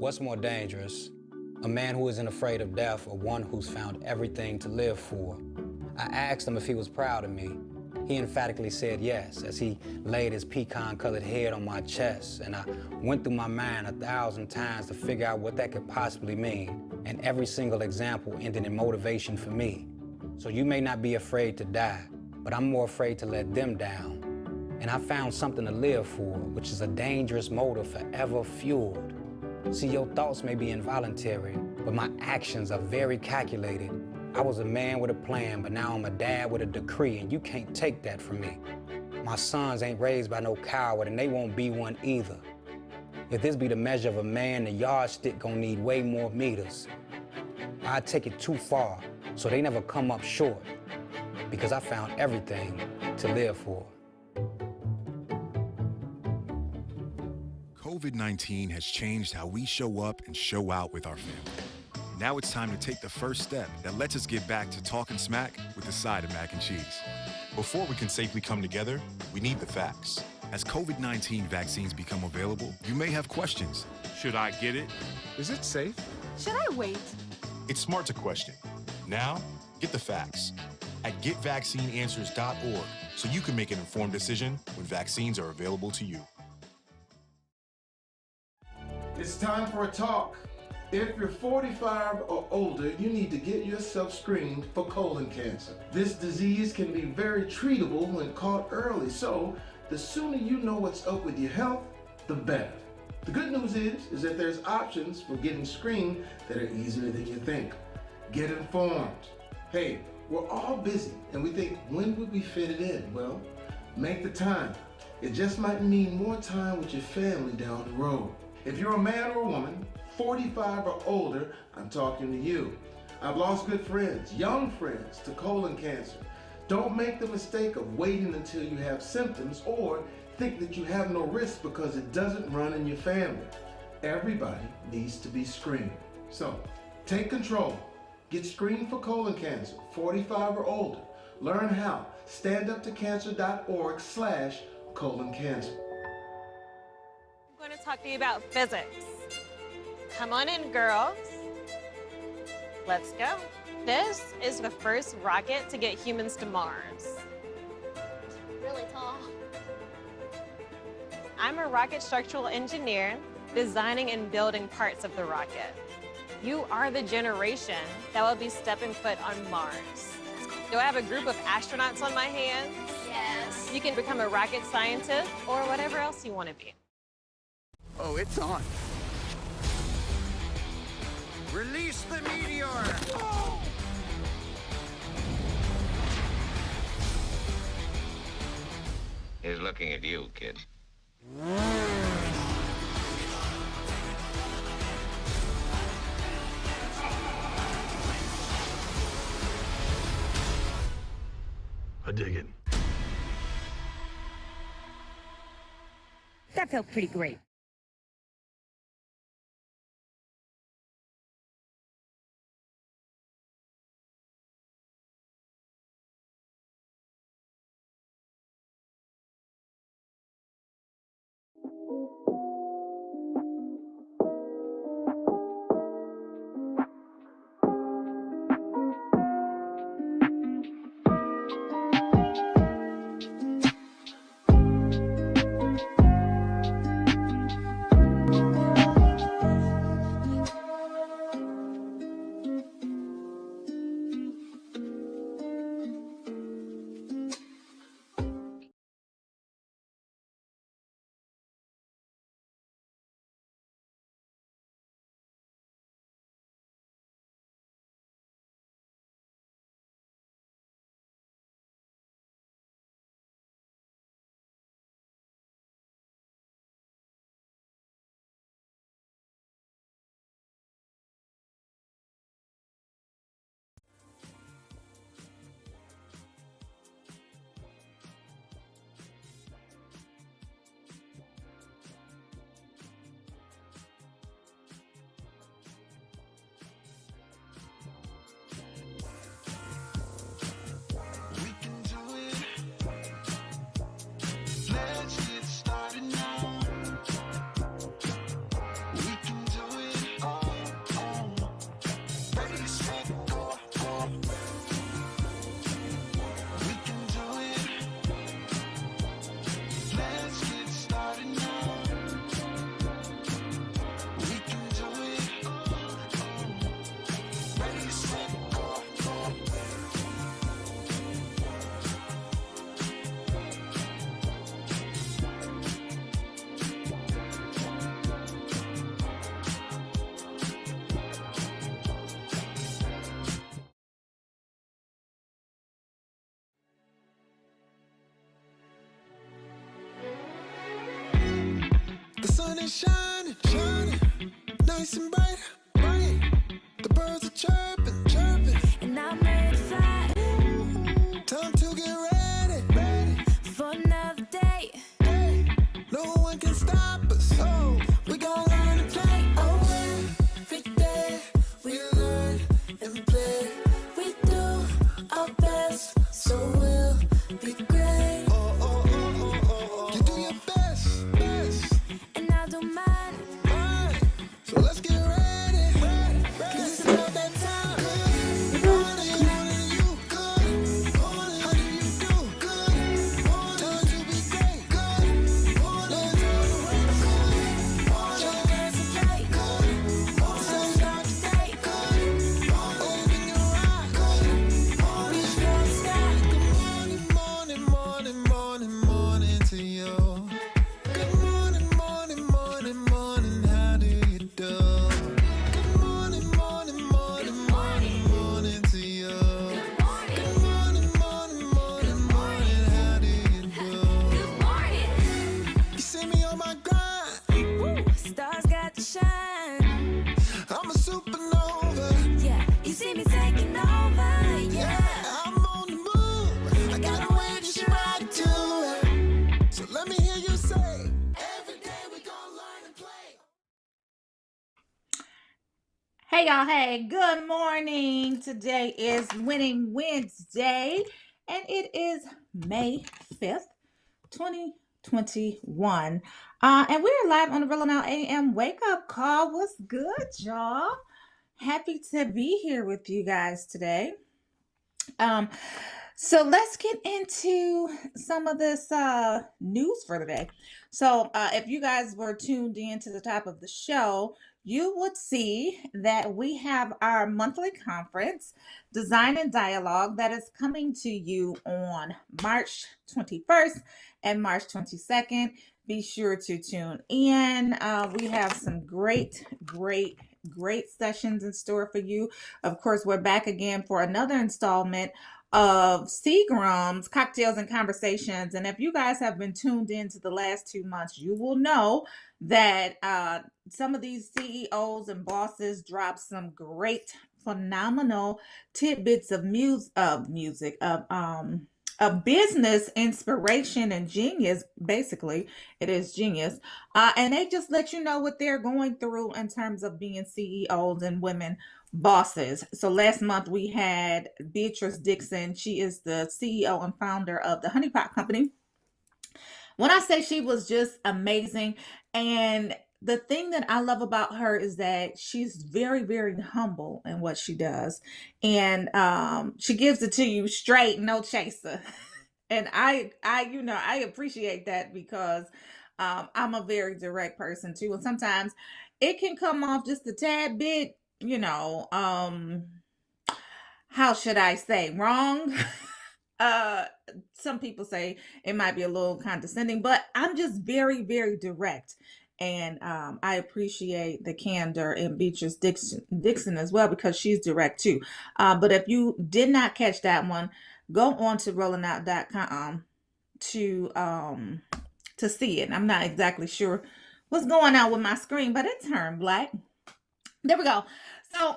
What's more dangerous? A man who isn't afraid of death or one who's found everything to live for? I asked him if he was proud of me. He emphatically said yes, as he laid his pecan-colored head on my chest, and I went through my mind 1,000 times to figure out what that could possibly mean, and every single example ended in motivation for me. So you may not be afraid to die, but I'm more afraid to let them down. And I found something to live for, which is a dangerous motive forever fueled. See, your thoughts may be involuntary, but my actions are very calculated. I was a man with a plan, but now I'm a dad with a decree, and you can't take that from me. My sons ain't raised by no coward, and they won't be one either. If this be the measure of a man, the yardstick gonna need way more meters. I take it too far, so they never come up short, because I found everything to live for. COVID-19 has changed how we show up and show out with our family. Now it's time to take the first step that lets us get back to talking smack with a side of mac and cheese. Before we can safely come together, we need the facts. As COVID-19 vaccines become available, you may have questions. Should I get it? Is it safe? Should I wait? It's smart to question. Now, get the facts at getvaccineanswers.org so you can make an informed decision when vaccines are available to you. It's time for a talk. If you're 45 or older, you need to get yourself screened for colon cancer. This disease can be very treatable when caught early, so the sooner you know what's up with your health, the better. The good news is that there's options for getting screened that are easier than you think. Get informed. Hey, we're all busy and we think, when would we fit it in? Well, make the time. It just might mean more time with your family down the road. If you're a man or a woman, 45 or older, I'm talking to you. I've lost good friends, young friends, to colon cancer. Don't make the mistake of waiting until you have symptoms or think that you have no risk because it doesn't run in your family. Everybody needs to be screened. So, take control. Get screened for colon cancer, 45 or older. Learn how. standuptocancer.org/colon cancer. I'm going to talk to you about physics. Come on in, girls. Let's go. This is the first rocket to get humans to Mars. Really tall. I'm a rocket structural engineer, designing and building parts of the rocket. You are the generation that will be stepping foot on Mars. Do I have a group of astronauts on my hands? Yes. You can become a rocket scientist or whatever else you want to be. Oh, it's on. Release the meteor! Oh! He's looking at you, kid. I dig it. That felt pretty great. shining, shining, nice and bright, bright. The birds are chirping, chirping, and I'm ready to fly. Time to get ready, ready for another day. No one can stop us. Oh, we gon' learn to play. Oh, every day we learn and play. We do our best, so we'll be great. You do your best, best, and I do mine, mine. So let's get ready, ready, ready. 'Cause it's about that time. Good morning, morning, you good morning. How do you do? Good morning. Time to be great. Good morning. Let's do it. Good morning. Just dance and play. Good morning. So start the day. Good morning. Open your eyes. Good morning. Reach for the sky. Good morning, morning, morning, morning, morning to you. Good morning, morning, morning, morning. How do you do? Good morning, morning, morning, morning, morning to you. Good morning, morning, morning, morning. How do you do? Good morning. You see me on my grind. Woo, stars got to shine. I'm a supernova. Yeah, you see me taking over. Yeah, I'm on the move. I got a way to shine to. So let me hear you say, every day we gon' learn and play. Hey y'all, hey, good morning. Today is Winning Wednesday, and it is May 5th, 2021. And we're live on the Rolling Out AM Wake Up Call. What's good, y'all? Happy to be here with you guys today. So let's get into some of this news for today. So if you guys were tuned in to the top of the show, you would see that we have our monthly conference, Design and Dialogue, that is coming to you on March 21st and March 22nd. Be sure to tune in. We have some great sessions in store for you. Of course, we're back again for another installment of Seagram's Cocktails and Conversations. And if you guys have been tuned in to the last 2 months, you will know that some of these CEOs and bosses drop some great, phenomenal tidbits of music, of business inspiration and genius. Basically, it is genius. And they just let you know what they're going through in terms of being CEOs and women bosses. So last month we had Beatrice Dixon. She is the CEO and founder of the Honey Pot Company. When I say she was just amazing, and the thing that I love about her is that she's very humble in what she does, and she gives it to you straight, no chaser. And I appreciate that because I'm a very direct person too, and sometimes it can come off just a tad bit, how should I say, wrong. Some people say it might be a little condescending, but I'm just very direct. And I appreciate the candor in Beatrice Dixon as well, because she's direct too. But if you did not catch that one, go on to rollingout.com to see it. I'm not exactly sure what's going on with my screen, but it turned black. There we go. So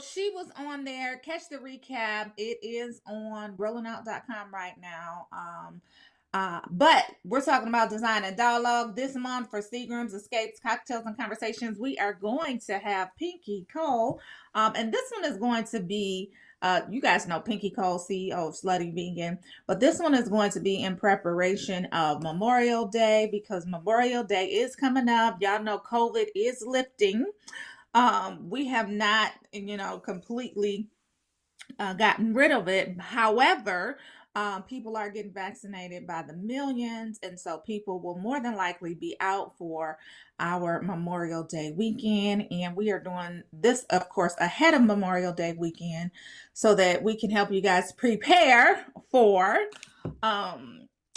she was on there. Catch the recap. It is on rollingout.com right now. But we're talking about Design and Dialogue this month for Seagram's Escapes, Cocktails and Conversations. We are going to have Pinky Cole. And this one is going to be, you guys know Pinky Cole, CEO of Slutty Vegan. But this one is going to be in preparation of Memorial Day, because Memorial Day is coming up. Y'all know COVID is lifting. We have not, completely gotten rid of it. However, people are getting vaccinated by the millions, and so people will more than likely be out for our Memorial Day weekend. And we are doing this, of course, ahead of Memorial Day weekend so that we can help you guys prepare for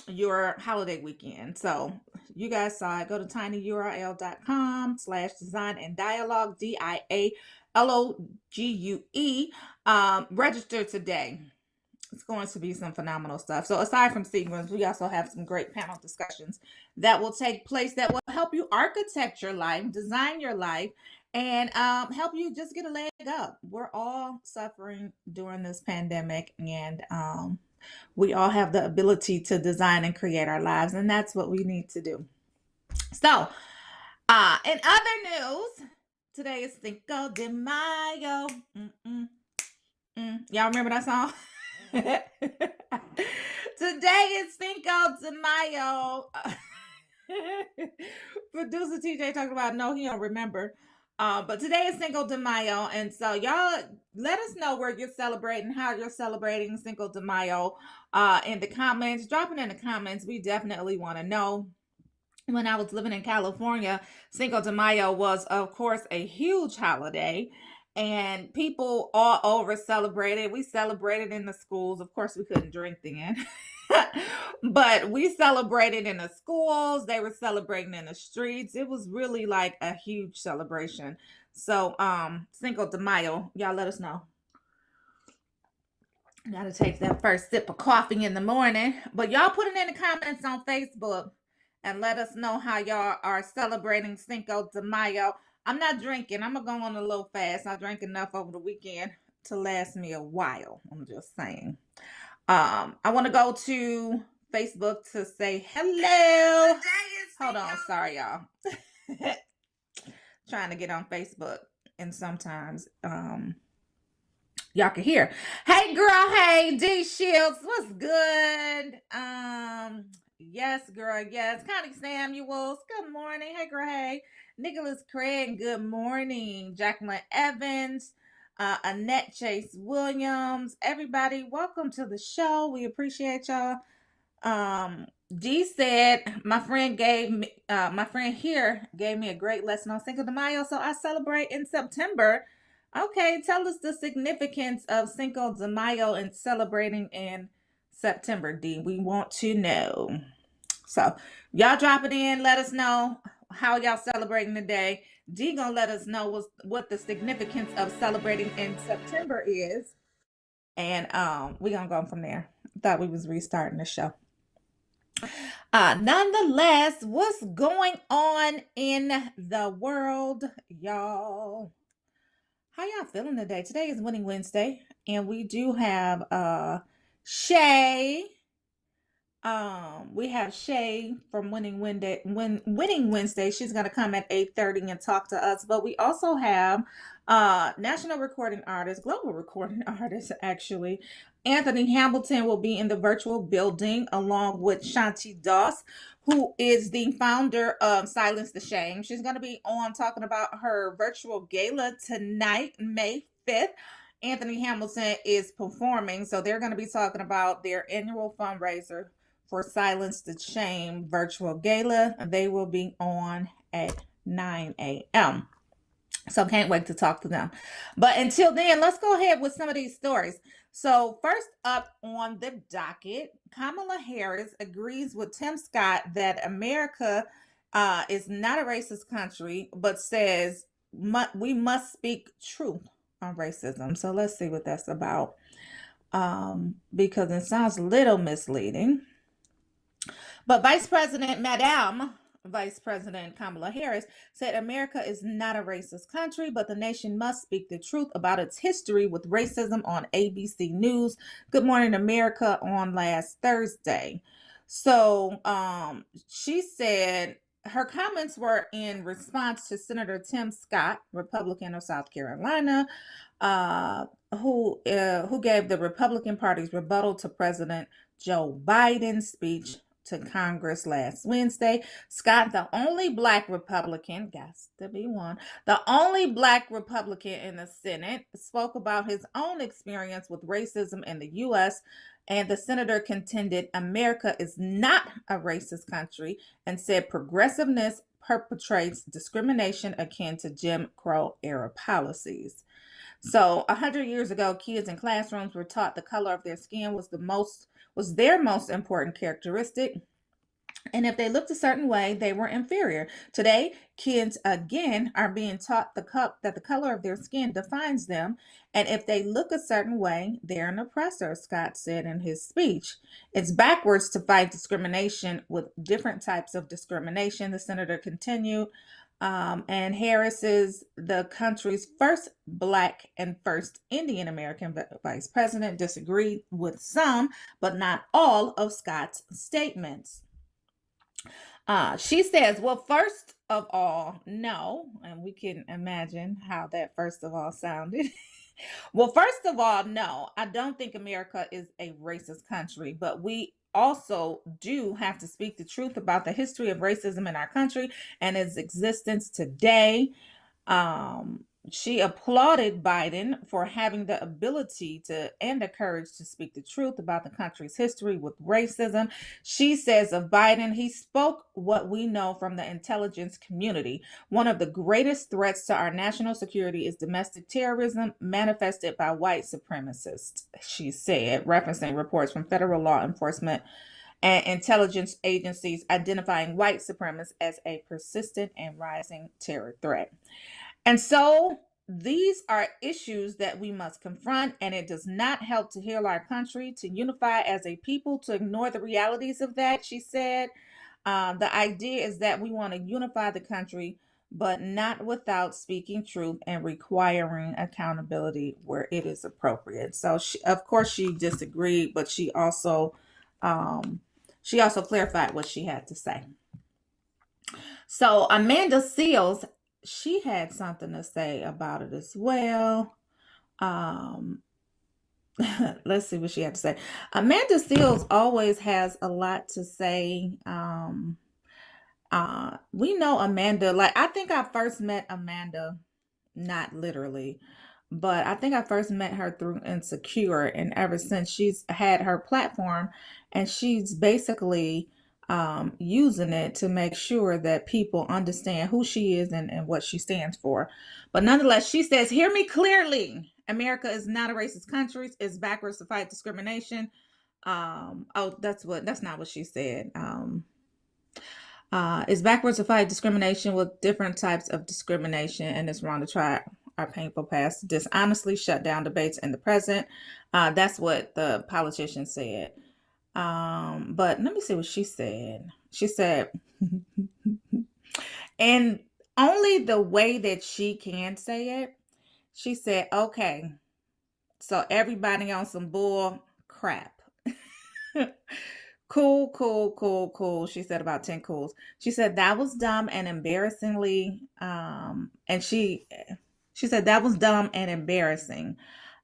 your holiday weekend. So you guys saw it. Go to tinyurl.com/design and dialogue, DIALOGUE. Register today. It's going to be some phenomenal stuff. So aside from Seagram's, we also have some great panel discussions that will take place that will help help you architect your life, design your life, and help you just get a leg up. We're all suffering during this pandemic, and we all have the ability to design and create our lives, and that's what we need to do. So, in other news, today is Cinco de Mayo. Y'all remember that song? Today is Cinco de Mayo. Producer TJ talking about no, he don't remember. But today is Cinco de Mayo, and so y'all let us know where you're celebrating, how you're celebrating Cinco de Mayo, in the comments. Drop it in the comments. We definitely want to know. When I was living in California, Cinco de Mayo was, of course, a huge holiday, and people all over celebrated. We celebrated in the schools. Of course, we couldn't drink then. But we celebrated in the schools. They were celebrating in the streets. It was really like a huge celebration. So, Cinco de Mayo, y'all let us know. Gotta take that first sip of coffee in the morning. But y'all put it in the comments on Facebook and let us know how y'all are celebrating Cinco de Mayo. I'm not drinking. I'm gonna go on a little fast. I drank enough over the weekend to last me a while. I'm just saying. I want to go to Facebook to say hello. Hold on, sorry y'all. Trying to get on Facebook, and sometimes y'all can hear. Hey girl, hey D Shields, what's good? Yes, girl, yes. Connie Samuels, good morning. Hey girl, hey. Nicholas Craig, good morning. Jacqueline Evans, Annette Chase Williams, everybody, welcome to the show. We appreciate y'all. D said my friend here gave me a great lesson on Cinco de Mayo, so I celebrate in September. Okay, tell us the significance of Cinco de Mayo and celebrating in September, D. We want to know. So y'all drop it in. Let us know how y'all celebrating today. D gonna let us know what the significance of celebrating in September is. And we're gonna go from there. Thought we was restarting the show. Nonetheless, what's going on in the world, y'all? How y'all feeling today? Today is Winning Wednesday, and we do have Shay. We have Shay from Winning Wednesday. She's gonna come at 8:30 and talk to us. But we also have national recording artist, global recording artist, actually. Anthony Hamilton will be in the virtual building along with Shanti Doss, who is the founder of Silence the Shame. She's going to be on talking about her virtual gala tonight, May 5th. Anthony Hamilton is performing, so they're going to be talking about their annual fundraiser for Silence the Shame virtual gala. They will be on at 9 a.m. So can't wait to talk to them. But until then, let's go ahead with some of these stories. So first up on the docket, Kamala Harris agrees with Tim Scott that America is not a racist country, but says we must speak truth on racism. So let's see what that's about, because it sounds a little misleading. But Vice President Kamala Harris said America is not a racist country, but the nation must speak the truth about its history with racism on ABC News Good Morning America on last Thursday. So she said her comments were in response to Senator Tim Scott, Republican of South Carolina, who gave the Republican Party's rebuttal to President Joe Biden's speech to Congress last Wednesday. Scott, the only Black Republican, the only Black Republican in the Senate, spoke about his own experience with racism in the U.S., and the senator contended America is not a racist country and said progressiveness perpetrates discrimination akin to Jim Crow era policies. So 100 years ago, kids in classrooms were taught the color of their skin was their most important characteristic. And if they looked a certain way, they were inferior. Today, kids again are being taught that the color of their skin defines them. And if they look a certain way, they're an oppressor, Scott said in his speech. It's backwards to fight discrimination with different types of discrimination, the senator continued. And Harris is the country's first Black and first Indian American vice president, disagreed with some, but not all of Scott's statements. She says, well, first of all, no. And we can imagine how that first of all sounded. Well, first of all, no, I don't think America is a racist country, but we also do have to speak the truth about the history of racism in our country and its existence today. She applauded Biden for having the ability to and the courage to speak the truth about the country's history with racism. She says of Biden, he spoke what we know from the intelligence community. One of the greatest threats to our national security is domestic terrorism manifested by white supremacists, she said, referencing reports from federal law enforcement and intelligence agencies identifying white supremacists as a persistent and rising terror threat. And so these are issues that we must confront, and it does not help to heal our country, to unify as a people, to ignore the realities of that, she said. The idea is that we want to unify the country, but not without speaking truth and requiring accountability where it is appropriate. So, of course, she disagreed, but she also clarified what she had to say. So Amanda Seals, she had something to say about it as well. Let's see what she had to say. Amanda Seals always has a lot to say. We know Amanda, like I think I first met Amanda, not literally, but I think I first met her through Insecure, and ever since she's had her platform, and she's basically using it to make sure that people understand who she is and what she stands for. But nonetheless, she says, hear me clearly. America is not a racist country. It's backwards to fight discrimination. That's not what she said. It's backwards to fight discrimination with different types of discrimination, and it's wrong to try our painful past to dishonestly shut down debates in the present. That's what the politician said. But let me see what she said. She said, and only the way that she can say it, she said, okay, so everybody on some bull crap. Cool. She said about 10 cools. She said that was dumb and embarrassingly, and she said that was dumb and embarrassing.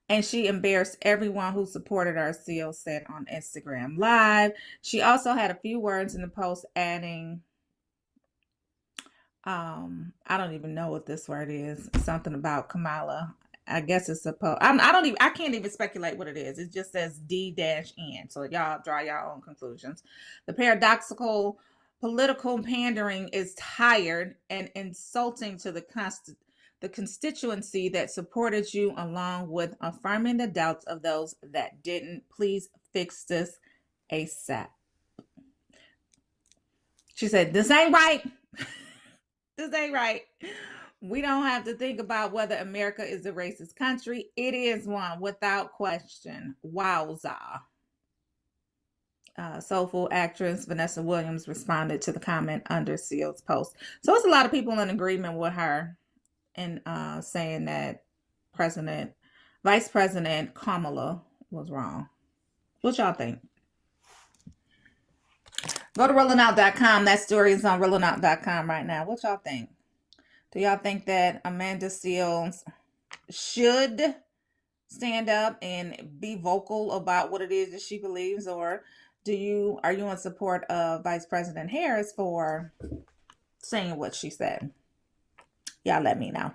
And she embarrassed everyone who supported her, Seal said on Instagram Live. She also had a few words in the post adding, I don't even know what this word is. Something about Kamala. I guess it's supposed. I can't even speculate what it is. It just says D-N. So y'all draw your own conclusions. The paradoxical political pandering is tired and insulting to the constituency that supported you, along with affirming the doubts of those that didn't. Please fix this ASAP. She said, this ain't right. This ain't right. We don't have to think about whether America is a racist country. It is one, without question. Wowza. Soulful actress Vanessa Williams responded to the comment under Seal's post. So it's a lot of people in agreement with her in saying that Vice President Kamala was wrong. What y'all think? Go to rollingout.com. That story is on rollingout.com right now. What y'all think? Do y'all think that Amanda Seals should stand up and be vocal about what it is that she believes, or are you in support of Vice President Harris for saying what she said? Y'all let me know.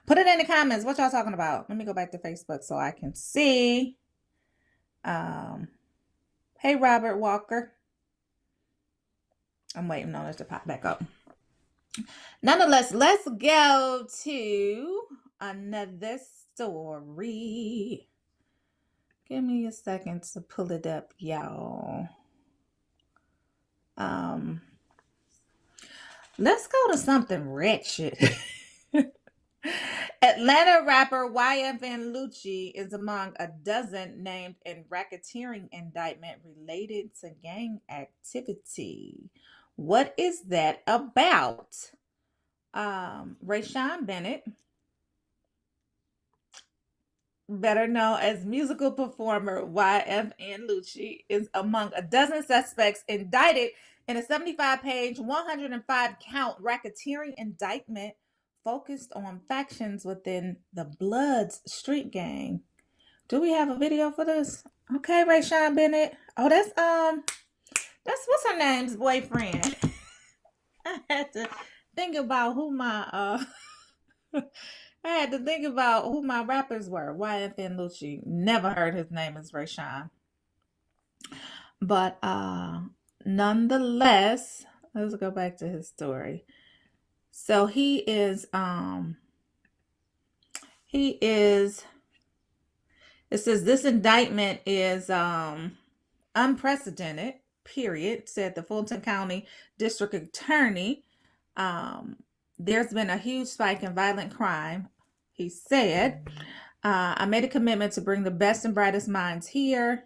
Put it in the comments. What y'all talking about? Let me go back to Facebook so I can see. Hey, Robert Walker. I'm waiting on it to pop back up. Nonetheless, let's go to another story. Give me a second to pull it up, y'all. Um, let's go to something wretched. Atlanta rapper YFN Lucci is among a dozen named in racketeering indictment related to gang activity. What is that about? Rayshawn Bennett, better known as musical performer YFN Lucci, is among a dozen suspects indicted in a 75-page, 105-count racketeering indictment focused on factions within the Bloods street gang. Do we have a video for this? Okay, Rayshawn Bennett. Oh, that's what's her name's boyfriend. I had to think about who my I had to think about who my rappers were. YFN Lucci. Never heard his name as Rayshawn. But nonetheless, let's go back to his story. So he is it says this indictment is unprecedented, period, said the Fulton County District Attorney. There's been a huge spike in violent crime, he said. I made a commitment to bring the best and brightest minds here,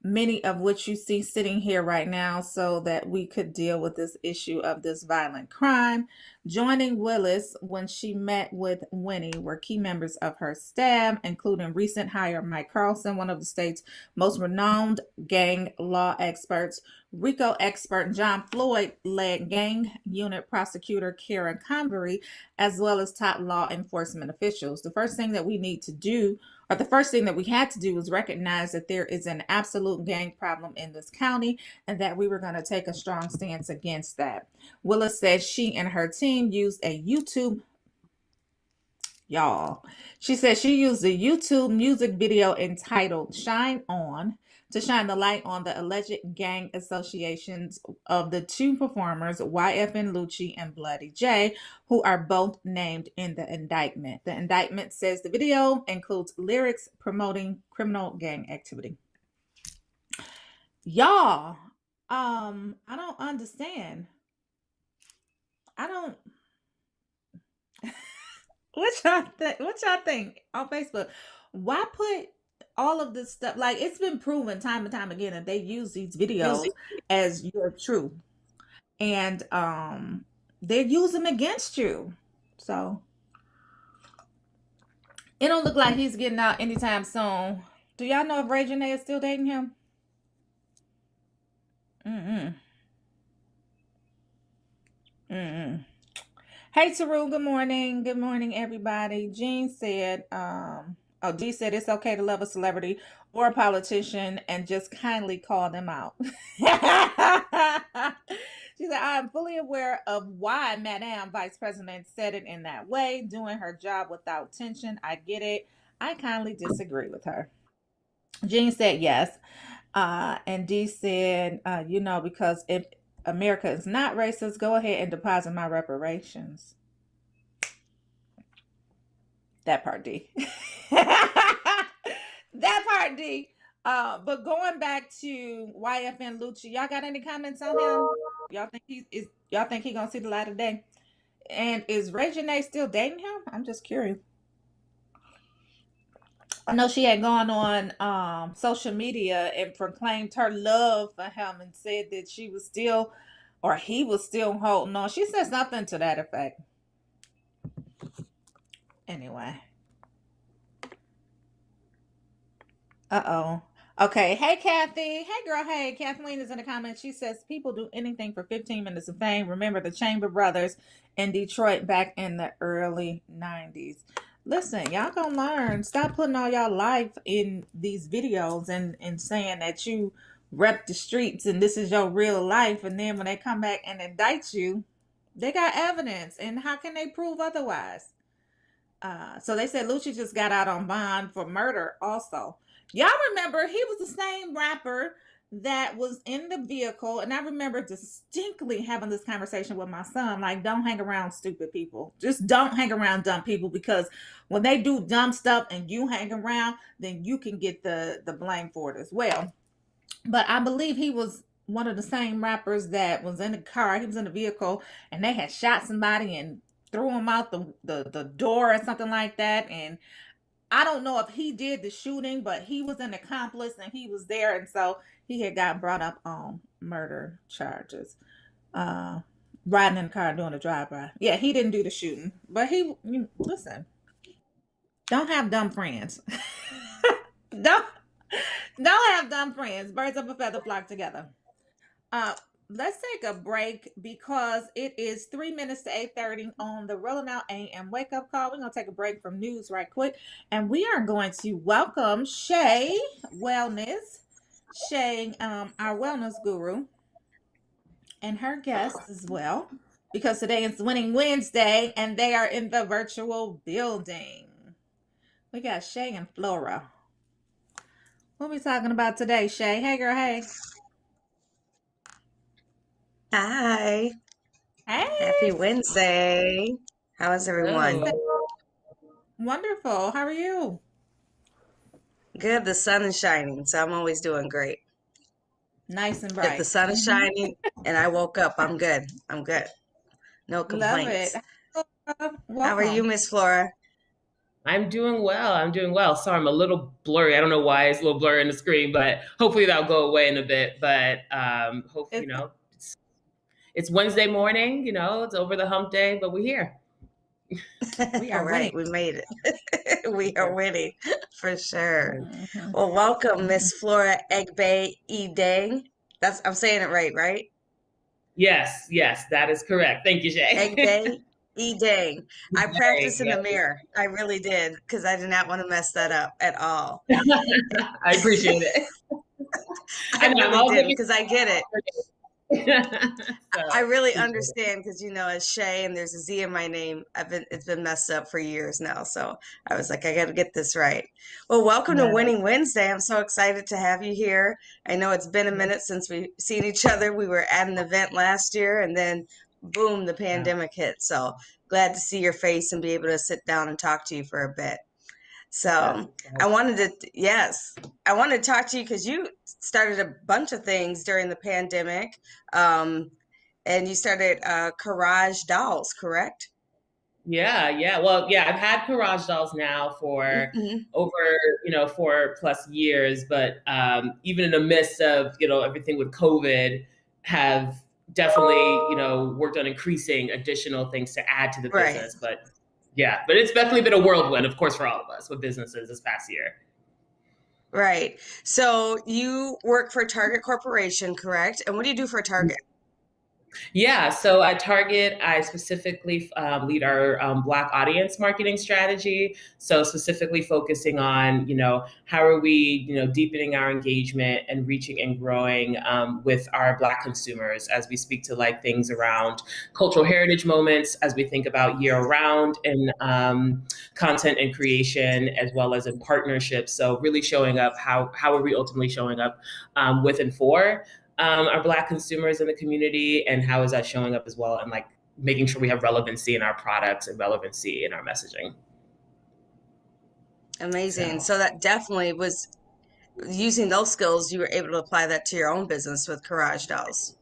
many of which you see sitting here right now, so that we could deal with this issue of this violent crime. Joining Willis when she met with Winnie were key members of her staff, including recent hire Mike Carlson, one of the state's most renowned gang law experts, RICO expert John Floyd-led gang unit prosecutor Karen Convery, as well as top law enforcement officials. The first thing that we need to do, or the first thing that we had to do, was recognize that there is an absolute gang problem in this county and that we were going to take a strong stance against that. Willis said she and her team used a YouTube, she said she used a YouTube music video entitled Shine On to shine the light on the alleged gang associations of the two performers, YFN Lucci and Bloody J, who are both named in the indictment. The indictment says the video includes lyrics promoting criminal gang activity. Y'all, I don't understand. What y'all think on Facebook? Why put all of this stuff? Like, it's been proven time and time again that they use these videos as your truth, and they use them against you. So it don't look like he's getting out anytime soon. Do y'all know if Ray Janae is still dating him? Hey, Taru, good morning. Good morning, everybody. Jean said, Dee said it's okay to love a celebrity or a politician and just kindly call them out. She said, I am fully aware of why Madame Vice President said it in that way, doing her job without tension. I get it. I kindly disagree with her. Jean said yes. And Dee said, because if America is not racist, go ahead and deposit my reparations. That part, D. That part, D. But going back to YFN Lucci, y'all got any comments on him? Y'all think he gonna see the light of day? And is Ray Janae still dating him? I'm just curious. I know she had gone on social media and proclaimed her love for him and said that she was still, or he was still holding on. She said something to that effect. Anyway. Okay. Hey, Kathy. Hey, girl. Hey, Kathleen is in the comments. She says people do anything for 15 minutes of fame. Remember the Chamber Brothers in Detroit back in the early 90s. Listen, y'all gonna learn. Stop putting all y'all life in these videos and saying that you rep the streets and this is your real life. And then when they come back and indict you, they got evidence. And how can they prove otherwise? So they said Lucci just got out on bond for murder also. Y'all remember he was the same rapper that was in the vehicle, and I remember distinctly having this conversation with my son, like, don't hang around stupid people. Just don't hang around dumb people, because when they do dumb stuff and you hang around, then you can get the blame for it as well. But I believe he was one of the same rappers that was in the car. He was in the vehicle, and they had shot somebody and threw him out the door or something like that. And I don't know if he did the shooting, but he was an accomplice and he was there, and so he had got brought up on murder charges. Uh, Riding in the car doing a drive-by. Yeah, he didn't do the shooting, but listen. Don't have dumb friends. don't don't have dumb friends. Birds of a feather flock together. Uh, let's take a break because it is 3 minutes to 8:30 on the Rolling Out AM wake up call. We're gonna take a break from news right quick, and we are going to welcome Shay Wellness, Shay, our wellness guru, and her guests as well, because today is Winning Wednesday, and they are in the virtual building. We got Shay and Flora. What are we talking about today, Shay? Hey, girl, hey. Hi. Hey. Happy Wednesday. How is everyone? Wonderful. How are you? Good. The sun is shining, so I'm always doing great. Nice and If bright. the sun is shining and I woke up, I'm good. I'm good. No Love it. complaints. How are you, Welcome. Miss Flora? I'm doing well. I'm doing well. Sorry, I'm a little blurry. I don't know why it's a little blurry on the screen, but hopefully that'll go away in a bit. But hopefully, it's Wednesday morning. It's over the hump day, but we're here. We are Right. winning. We made it. We are winning for sure. Mhm. Well, welcome, Miss Flora Egbe Edang. I'm saying it right? Yes, that is correct. Thank you, Shay. Egbe Edang. I practiced in the Yep. mirror. I really did, because I did not want to mess that up at all. I appreciate it. I know, I'm really all did, thinking- because I get it. So, I really appreciate understand, because as Shay and there's a Z in my name, it's been messed up for years now. So I was like, I got to get this right. Well, welcome to Right. Winning Wednesday. I'm so excited to have you here. I know it's been a minute since we've seen each other. We were at an event last year, and then boom, the pandemic hit. So glad to see your face and be able to sit down and talk to you for a bit. So I wanted to talk to you because you started a bunch of things during the pandemic. And you started Courage Dolls, correct? Yeah. Well, I've had Garage Dolls now for over, 4+ years, but even in the midst of, everything with COVID, have definitely, worked on increasing additional things to add to the Right. business. But it's definitely been a whirlwind, of course, for all of us with businesses this past year. Right. So you work for Target Corporation, correct? And what do you do for Target? Yeah, so at Target, I specifically lead our Black audience marketing strategy. So specifically focusing on, how are we, deepening our engagement and reaching and growing with our Black consumers as we speak to things around cultural heritage moments, as we think about year round and content and creation, as well as in partnerships. So really showing up, how are we ultimately showing up with and for our Black consumers in the community, and how is that showing up as well, and making sure we have relevancy in our products and relevancy in our messaging. Amazing. So that definitely was using those skills. You were able to apply that to your own business with Courage Dolls.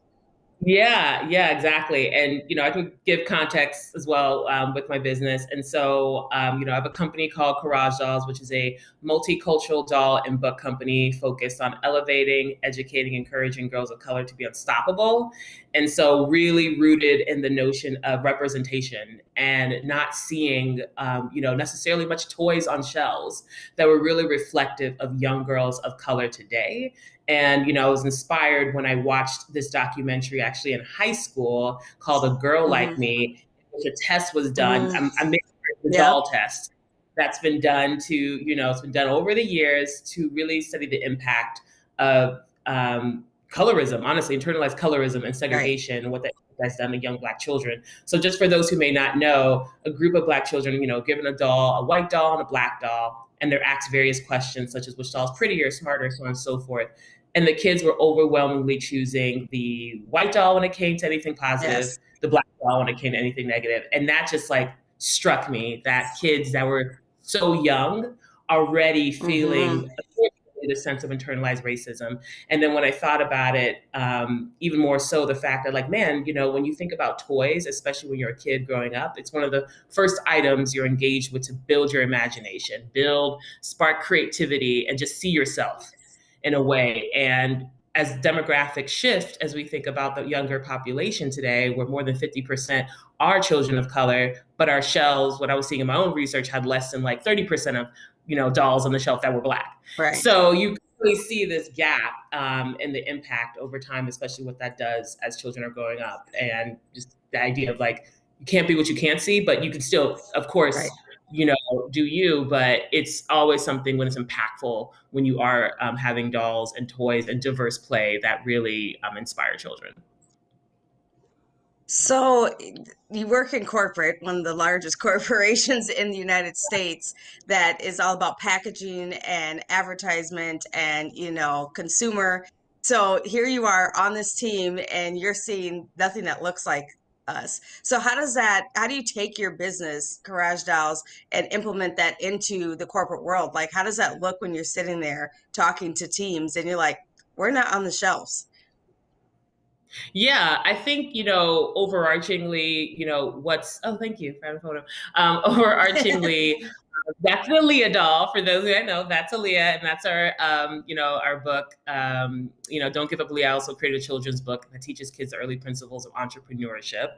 Yeah, exactly. And, I could give context as well with my business. And so, I have a company called Courage Dolls, which is a multicultural doll and book company focused on elevating, educating, encouraging girls of color to be unstoppable. And so really rooted in the notion of representation and not seeing, necessarily much toys on shelves that were really reflective of young girls of color today. And, I was inspired when I watched this documentary actually in high school called A Girl Like Me, which a test was done. I'm making the doll test that's been done to, it's been done over the years to really study the impact of colorism, honestly, internalized colorism and segregation, and what that has done to young Black children. So just for those who may not know, a group of Black children, given a doll, a white doll and a Black doll, and they're asked various questions such as which doll is prettier, smarter, so on and so forth. And the kids were overwhelmingly choosing the white doll when it came to anything positive, the Black doll when it came to anything negative. And that just struck me, that kids that were so young already feeling the sense of internalized racism. And then when I thought about it, even more so the fact that, like, man, when you think about toys, especially when you're a kid growing up, it's one of the first items you're engaged with to build your imagination, spark creativity, and just see yourself in a way. And as demographics shift, as we think about the younger population today, where more than 50% are children of color, but our shelves, what I was seeing in my own research, had less than like 30% of dolls on the shelf that were Black. Right. So you really see this gap and the impact over time, especially what that does as children are growing up. And just the idea of, like, you can't be what you can't see, but you can still, of course, Right. Do you, but it's always something when it's impactful, when you are having dolls and toys and diverse play that really inspire children. So you work in corporate, one of the largest corporations in the United States, that is all about packaging and advertisement and, consumer. So here you are on this team and you're seeing nothing that looks like us. So how do you take your business, Garage Dolls, and implement that into the corporate world? Like, how does that look when you're sitting there talking to teams and you're like, we're not on the shelves? Yeah, I think, overarchingly, thank you for having a photo. Overarchingly, that's the Leah doll. For those who I know, that's Leah, and that's our, our book. Don't Give Up Leah. I also created a children's book that teaches kids the early principles of entrepreneurship.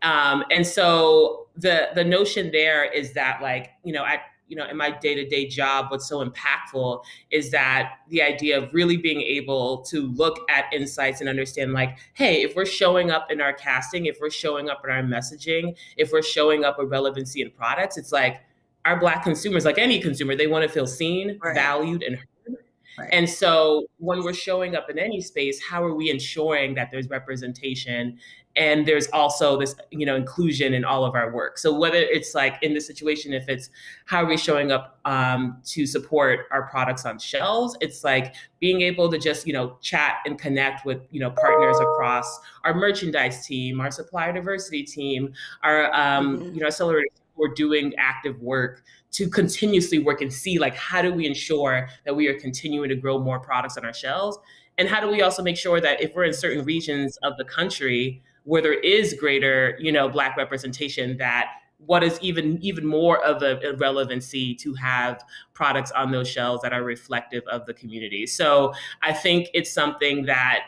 And so the notion there is that, like, in my day-to-day job, what's so impactful is that the idea of really being able to look at insights and understand, like, hey, if we're showing up in our casting, if we're showing up in our messaging, if we're showing up with relevancy in products, it's like our Black consumers, like any consumer, they want to feel seen, Right. valued, and heard. Right. And so when we're showing up in any space, how are we ensuring that there's representation and there's also this, inclusion in all of our work? So whether it's like in this situation, if it's how are we showing up to support our products on shelves, it's like being able to just, chat and connect with, partners across our merchandise team, our supplier diversity team, our, accelerator. We're doing active work to continuously work and see, like, how do we ensure that we are continuing to grow more products on our shelves? And how do we also make sure that if we're in certain regions of the country where there is greater, Black representation, that what is even more of a relevancy to have products on those shelves that are reflective of the community. So I think it's something that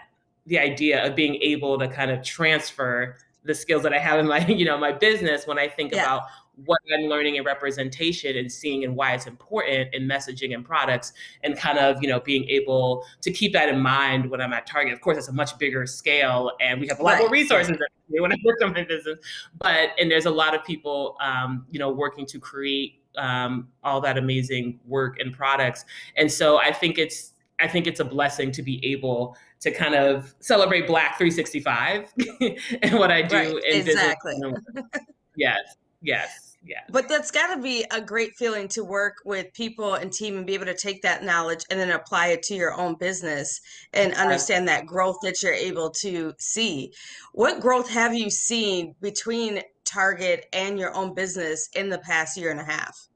the idea of being able to kind of transfer the skills that I have in my, my business, when I think about what I'm learning in representation and seeing and why it's important in messaging and products, and kind of, being able to keep that in mind when I'm at Target. Of course, it's a much bigger scale and we have a lot more resources when I work on my business, and there's a lot of people, working to create all that amazing work and products. And so I think it's a blessing to be able to kind of celebrate Black 365 and what I do in business. Yes. But that's got to be a great feeling to work with people and team and be able to take that knowledge and then apply it to your own business and understand that growth that you're able to see. What growth have you seen between Target and your own business in the past year and a half?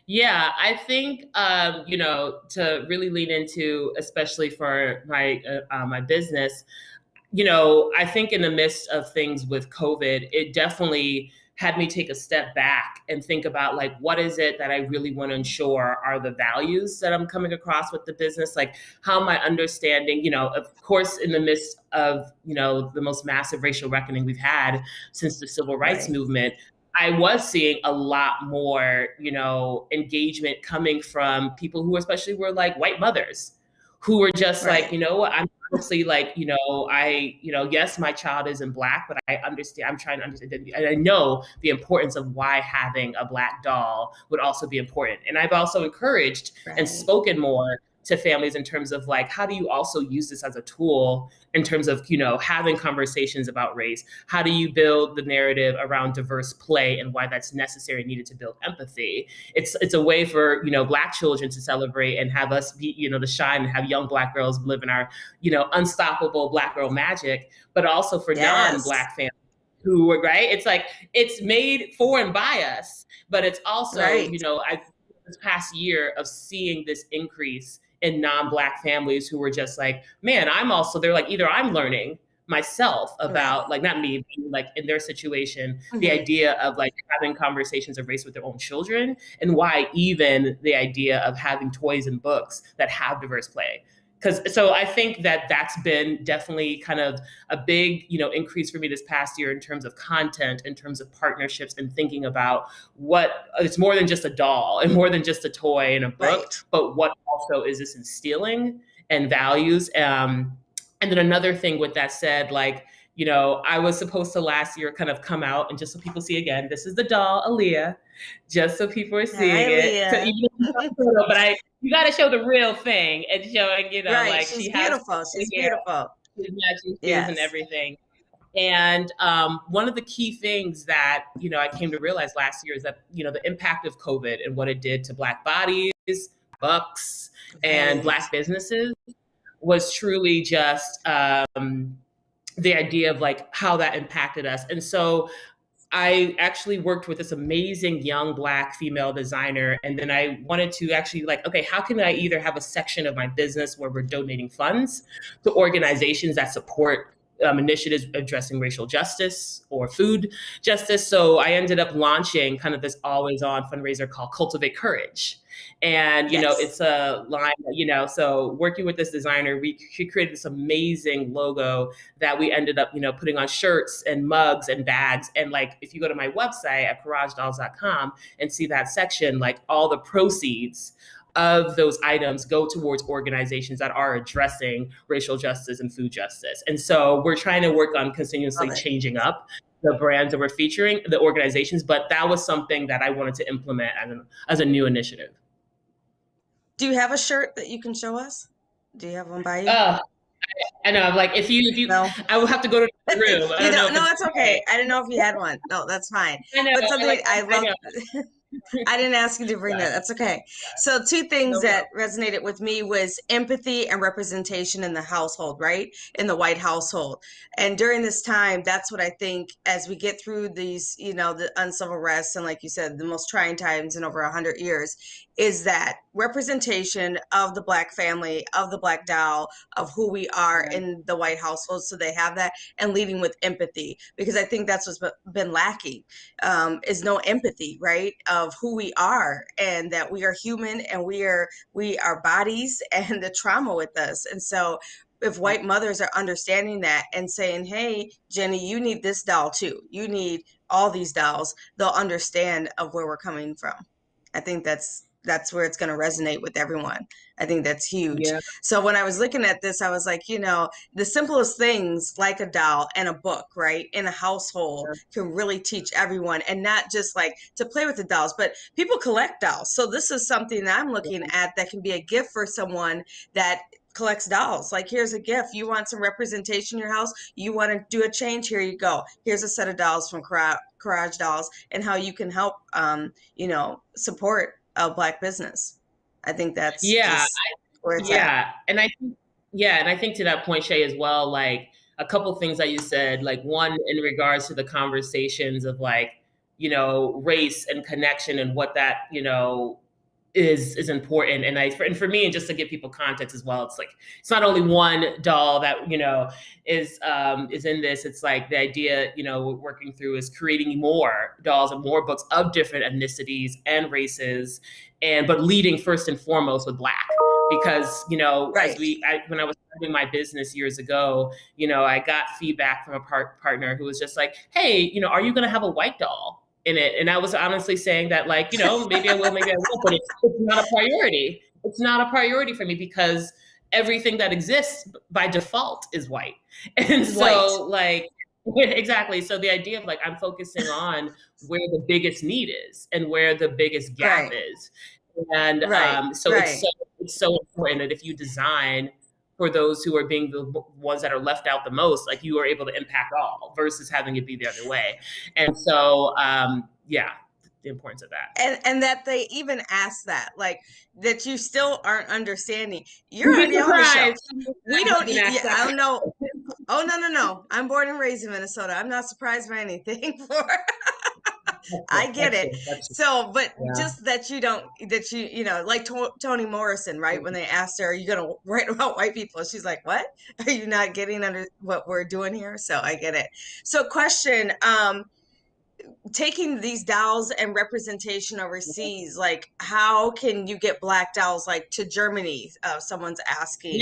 Yeah, I think, to really lean into, especially for my business, I think in the midst of things with COVID, it definitely had me take a step back and think about, like, what is it that I really want to ensure are the values that I'm coming across with the business? Like, how am I understanding, of course, in the midst of, the most massive racial reckoning we've had since the civil rights movement, I was seeing a lot more, engagement coming from people who especially were like white mothers who were just like, I'm honestly like, yes, my child isn't Black, but I'm trying to understand, and I know the importance of why having a Black doll would also be important. And I've also encouraged and spoken more to families in terms of, like, how do you also use this as a tool in terms of, having conversations about race? How do you build the narrative around diverse play and why that's necessary and needed to build empathy? It's a way for, Black children to celebrate and have us be, the shine, and have young Black girls live in our, unstoppable Black girl magic, but also for non-Black families who were, it's like, it's made for and by us, but it's also, I this past year of seeing this increase in non-Black families who were just like, man, they're like, either I'm learning myself about like, not me, like in their situation, the idea of like having conversations of race with their own children, and why even the idea of having toys and books that have diverse play. So I think that that's been definitely kind of a big, increase for me this past year in terms of content, in terms of partnerships, and thinking about what it's more than just a doll and more than just a toy and a book, but what also is this instilling and values. And then another thing with that said, like, I was supposed to last year kind of come out and just so people see again, this is the doll, Aaliyah, just so people are seeing it. So, but you got to show the real thing and showing, like she's she beautiful. has She's beautiful. She's matching shoes and everything. And one of the key things that, I came to realize last year is that, the impact of COVID and what it did to Black bodies, books, and Black businesses was truly just the idea of like how that impacted us. And so I actually worked with this amazing young Black female designer. And then I wanted to actually like, okay, how can I either have a section of my business where we're donating funds to organizations that support initiatives addressing racial justice or food justice. So I ended up launching kind of this always on fundraiser called Cultivate Courage. And, it's a line, so working with this designer, she created this amazing logo that we ended up, putting on shirts and mugs and bags. And like, if you go to my website at courageDolls.com and see that section, like all the proceeds of those items go towards organizations that are addressing racial justice and food justice. And so we're trying to work on continuously changing up the brands that we're featuring, the organizations, but that was something that I wanted to implement as a new initiative. Do you have a shirt that you can show us? Do you have one by you? I know. I'm like, if you no. I will have to go to the room. No, it's okay. I didn't know if you had one. No, that's fine. I know. But something I love. I didn't ask you to bring that. That's okay. So two things that resonated with me was empathy and representation in the household, right? In the white household. And during this time, that's what I think as we get through these, the uncivil arrests and like you said, the most trying times in over 100 years, is that representation of the Black family, of the Black doll, of who we are in the white household. So they have that, and leading with empathy, because I think that's what's been lacking, is no empathy, right? Of who we are, and that we are human, and we are bodies, and the trauma with us. And so if white mothers are understanding that and saying, hey, Jenny, you need this doll too, you need all these dolls, they'll understand of where we're coming from. I think that's where it's going to resonate with everyone. I think that's huge. Yeah. So when I was looking at this, I was like, the simplest things like a doll and a book, right, in a household can really teach everyone, and not just like to play with the dolls, but people collect dolls. So this is something that I'm looking at that can be a gift for someone that collects dolls. Like, here's a gift. You want some representation in your house? You want to do a change? Here you go. Here's a set of dolls from Courage Dolls, and how you can help, support a Black business. I think that's where it's at. And I think to that point, Shay, as well, like a couple things that you said, like one in regards to the conversations of like, race and connection and what that, is important. And for me, and just to give people context as well, it's like, it's not only one doll that, is in this. It's like the idea, we're working through is creating more dolls and more books of different ethnicities and races, but leading first and foremost with Black, because, when I was starting my business years ago, I got feedback from a partner who was just like, hey, are you going to have a white doll in it? And I was honestly saying that, like, maybe I will, maybe I won't, but it's not a priority. It's not a priority for me because everything that exists by default is white. And so like, exactly. So the idea of like, I'm focusing on where the biggest need is and where the biggest gap is. And it's so important that if you design for those who are being the ones that are left out the most, like you are able to impact all versus having it be the other way. And so, the importance of that. And that they even ask that, like, that you still aren't understanding. You're already on the show. We don't, I don't know. Oh, no. I'm born and raised in Minnesota. I'm not surprised by anything. I get it. That's true. So, but Yeah. just that you know, like Toni Morrison, right? When they asked her, "Are you going to write about white people?" She's like, "What? Are you not getting under what we're doing here?" So I get it. So, question: taking these dolls and representation overseas, like how can you get black dolls like to Germany? Someone's asking.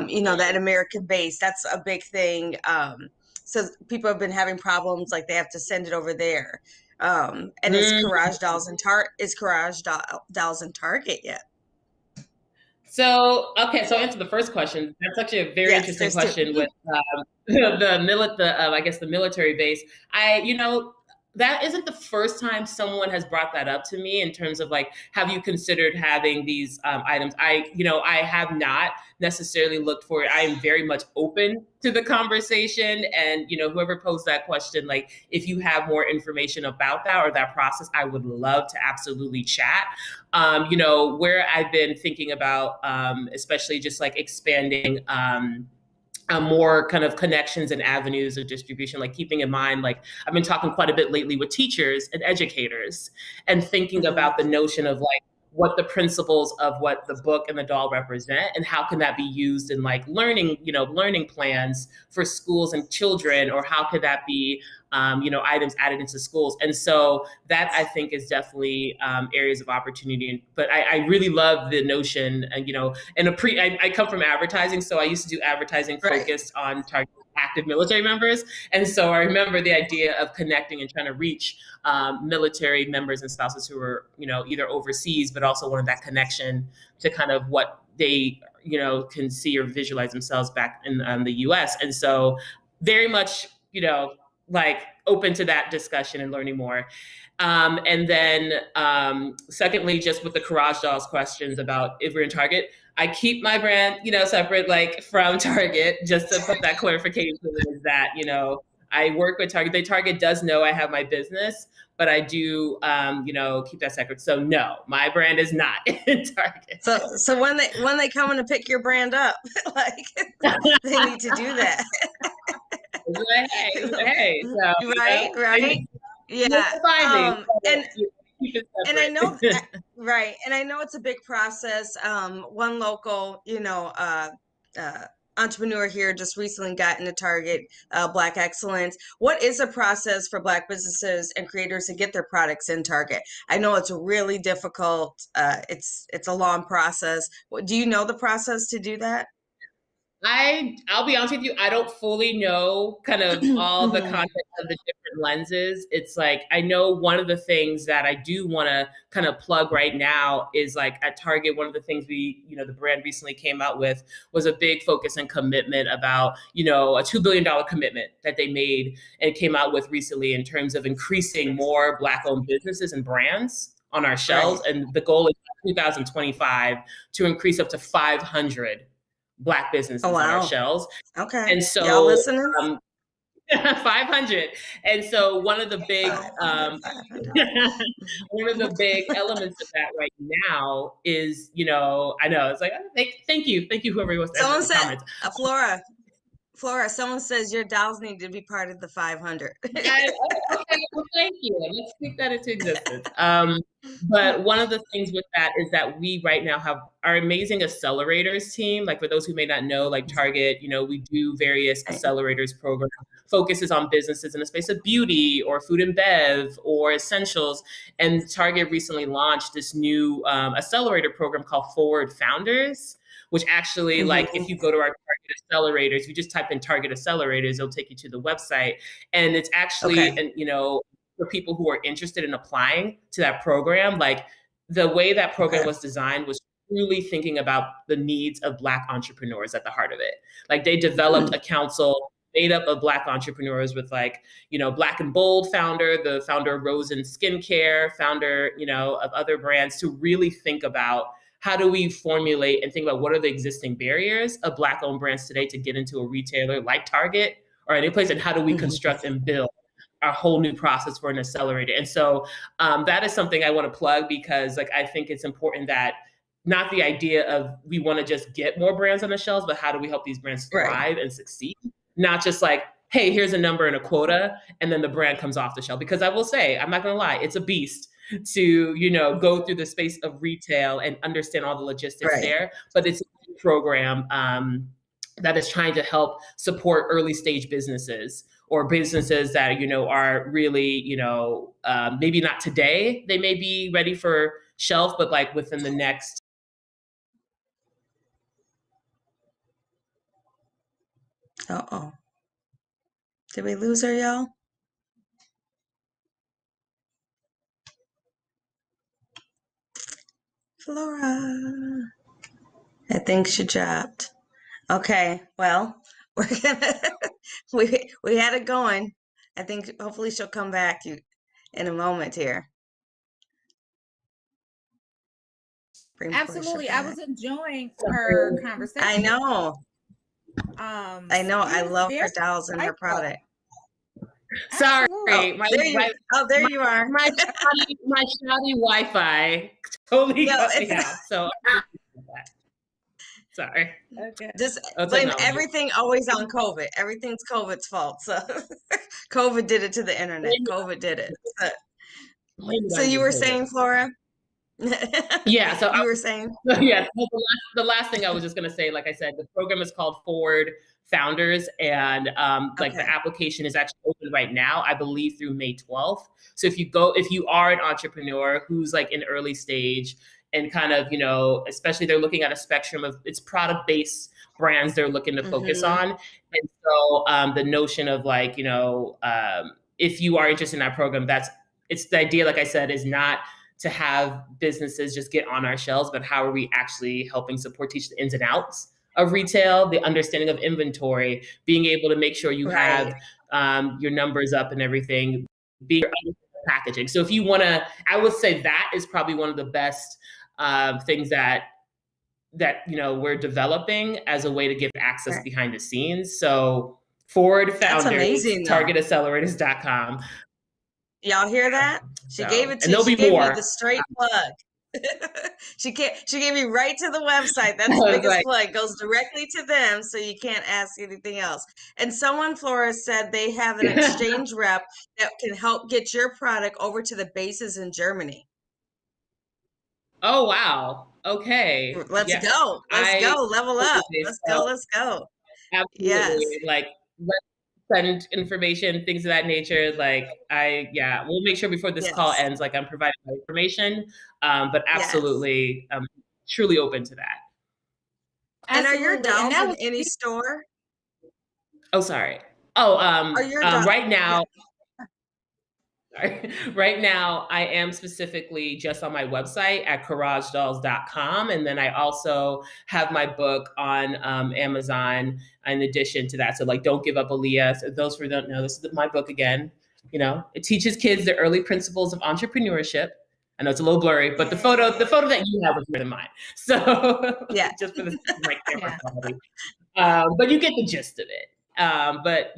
You know, that American base, that's a big thing. So people have been having problems, like they have to send it over there. And is Courage Dolls in Dolls in Target yet? So, okay, so answer the first question. That's actually a very interesting question with I guess the military base. That isn't the first time someone has brought that up to me in terms of like, have you considered having these items? I have not necessarily looked for it. I am very much open to the conversation, and whoever posed that question, like, if you have more information about that or that process, I would love to absolutely chat. Where I've been thinking about, especially just like expanding more kind of connections and avenues of distribution, like keeping in mind, like I've been talking quite a bit lately with teachers and educators and thinking about the notion of like what the principles of what the book and the doll represent and how can that be used in like learning plans for schools and children, or how could that be items added into schools. And so that I think is definitely areas of opportunity. But I really love the notion, I come from advertising, so I used to do advertising focused on target active military members. And so I remember the idea of connecting and trying to reach military members and spouses who were, either overseas, but also wanted that connection to kind of what they, can see or visualize themselves back in the US. And so very much, like open to that discussion and learning more. And then secondly, just with the Courage Dolls questions about if we're in Target, I keep my brand, separate, like from Target, just to put that clarification is that, I work with Target. Target does know I have my business, but I do, keep that separate. So no, my brand is not in Target. So when they come in to pick your brand up, like they need to do that. Hey, so, right. Yeah. And I know right. And I know it's a big process. One local, entrepreneur here just recently got into Target, Black Excellence. What is a process for Black businesses and creators to get their products in Target? I know it's really difficult. It's a long process. Do you know the process to do that? I'll be honest with you, I don't fully know kind of all the context of the different lenses. It's like, I know one of the things that I do want to kind of plug right now is like at Target, one of the things the brand recently came out with was a big focus and commitment about, a $2 billion commitment that they made and came out with recently in terms of increasing more Black-owned businesses and brands on our shelves. Right. And the goal is 2025 to increase up to 500 Black businesses on our shelves. Okay. And so y'all listening? 500. And so one of the big one of the big elements of that right now is, I know it's like, thank you whoever was. Someone said, Flora, someone says your dolls need to be part of the 500. Okay, well, thank you. Let's speak that into existence. But one of the things with that is that we right now have our amazing accelerators team. Like for those who may not know, like Target, we do various accelerators program, focuses on businesses in the space of beauty or food and bev or essentials. And Target recently launched this new accelerator program called Forward Founders, which actually, like, if you go to our Target accelerators, you just type in Target accelerators, it'll take you to the website. And it's actually, for people who are interested in applying to that program, like the way that program was designed was truly thinking about the needs of Black entrepreneurs at the heart of it. Like they developed a council made up of Black entrepreneurs with like, Black and Bold founder, the founder of Rosen Skincare, founder, of other brands, to really think about how do we formulate and think about what are the existing barriers of Black-owned brands today to get into a retailer like Target or any place, and how do we construct and build a whole new process for an accelerator? And so that is something I want to plug because, like, I think it's important that not the idea of we want to just get more brands on the shelves, but how do we help these brands thrive and succeed? Not just like, hey, here's a number and a quota, and then the brand comes off the shelf. Because I will say, I'm not gonna lie, it's a beast to, go through the space of retail and understand all the logistics there. But it's a program that is trying to help support early stage businesses or businesses that, are really, maybe not today, they may be ready for shelf, but like within the next. Uh-oh. Did we lose her, y'all? Flora. I think she dropped. Okay, well, we're gonna we had it going. I think hopefully she'll come back in a moment here. Absolutely. I was enjoying her conversation. I know. I know. I love her dolls and her product. Sorry, there you are. My shoddy Wi-Fi totally cut me out. So sorry. Okay. Just blame everything always on COVID. Everything's COVID's fault. So COVID did it to the internet. COVID did it. So you were saying, Flora? Yeah. So you were saying? Yeah. The last thing I was just going to say, like I said, the program is called Forward Founders, and the application is actually open right now, I believe through May 12th. So if you are an entrepreneur who's like in early stage and kind of, especially they're looking at a spectrum of it's product-based brands they're looking to focus on. And so the notion of like, if you are interested in that program, it's the idea, like I said, is not to have businesses just get on our shelves, but how are we actually helping support, teach the ins and outs of retail, the understanding of inventory, being able to make sure you have your numbers up and everything, being packaging. So if you want to, I would say that is probably one of the best things that we're developing as a way to give access behind the scenes. So Forward Founders, targetaccelerators.com. Y'all hear that? She gave it to you. She gave me the straight plug. She gave me right to the website. That's the biggest plug. Goes directly to them, so you can't ask anything else. And someone, Flora, said they have an exchange rep that can help get your product over to the bases in Germany. Oh wow! Okay, let's go. Let's go. Level up. Let's go. Let's go. Absolutely. Yes. Like send information, things of that nature. Like we'll make sure before this call ends, like I'm providing my information. But absolutely, truly open to that. And are your dolls in any store? Oh, sorry. Oh, right now. Right now, I am specifically just on my website at couragedolls.com. And then I also have my book on Amazon in addition to that. So like, Don't Give Up, Aaliyah. So those who don't know, this is my book again. It teaches kids the early principles of entrepreneurship. I know it's a little blurry, but the photo that you have was better than mine. So just for the camera quality. But you get the gist of it. But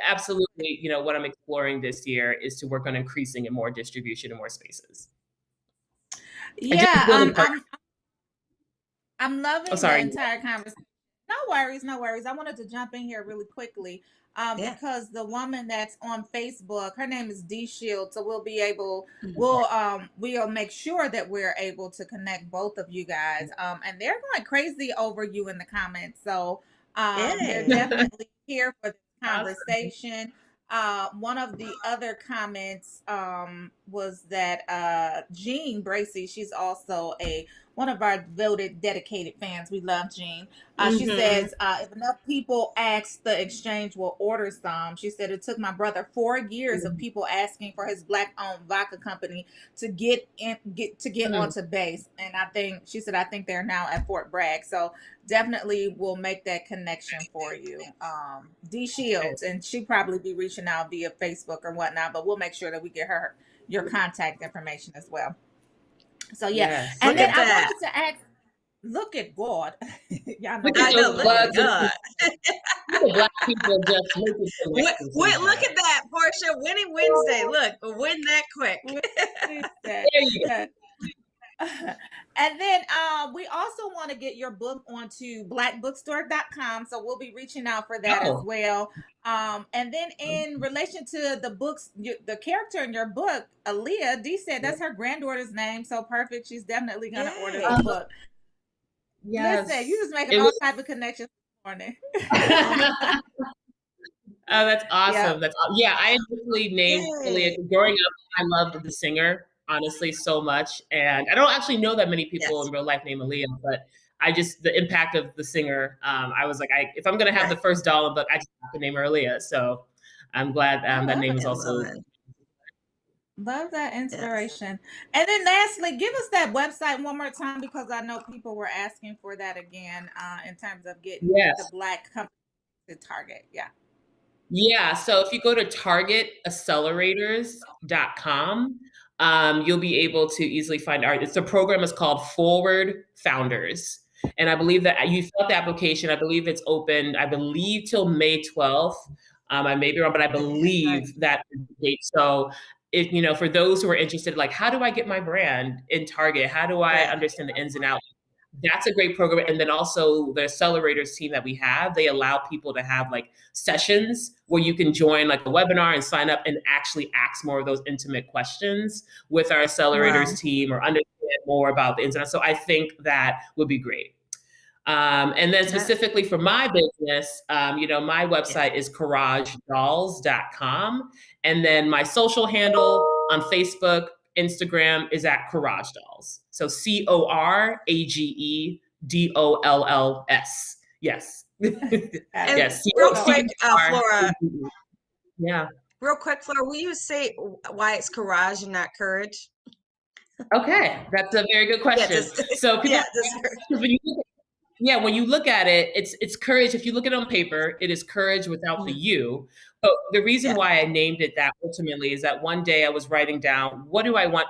absolutely, what I'm exploring this year is to work on increasing and more distribution in more spaces. Yeah, I'm loving the entire conversation. No worries. I wanted to jump in here really quickly because the woman that's on Facebook, her name is D Shield, so we'll be able, we'll make sure that we're able to connect both of you guys. And they're going crazy over you in the comments, so they're definitely here for this conversation. One of the other comments was that Jean Bracy, she's also one of our devoted, dedicated fans. We love Jean. She says, if enough people ask, the exchange will order some. She said, it took my brother 4 years of people asking for his Black-owned vodka company to get onto base. And I think they're now at Fort Bragg. So definitely we'll make that connection for you. D Shields, and she'll probably be reaching out via Facebook or whatnot, but we'll make sure that we get her your contact information as well. So and then I wanted to ask, look at God. Y'all know, look at God. Black people just look at that, Portia. Winning Wednesday. Look, win that quick. There you go. And then we also want to get your book onto blackbookstore.com. So we'll be reaching out for that as Oh. well. And then in relation to the books, the character in your book, Aaliyah, Dee said that's her granddaughter's name. So perfect. She's definitely going to order the book. Yes. Listen, you just making all type of connections this morning. Oh, that's awesome. Yep. I initially named Aaliyah. Growing up, I loved the singer, honestly, so much. And I don't actually know that many people in real life named Aaliyah, but the impact of the singer, I was like, if I'm going to have the first doll in the book, I just have to name her Aaliyah. So I'm glad that name is also. Love that inspiration. And then lastly, give us that website one more time, because I know people were asking for that again in terms of getting the Black company to Target. Yeah. Yeah. So if you go to targetaccelerators.com, you'll be able to easily find the program is called Forward Founders. And I believe that you filled the application. I believe it's open, till May 12th. I may be wrong, but I believe that is the date. So if, for those who are interested, like, how do I get my brand in Target? How do I understand the ins and outs? That's a great program. And then also the accelerators team that we have, they allow people to have like sessions where you can join like a webinar and sign up and actually ask more of those intimate questions with our accelerators team or understand more about the ins and outs. So I think that would be great. And then specifically for my business, my website is couragedolls.com. And then my social handle on Facebook, Instagram is at Courage Dolls. So CORAGEDOLLS. Yes. Yes. Real quick, Flora. Yeah. Real quick, Flora, will you say why it's Courage and not Courage? Okay, that's a very good question. So people, when you look at it, it's courage. If you look at it on paper, it is courage without the U. But the reason why I named it that ultimately is that one day I was writing down, what do I want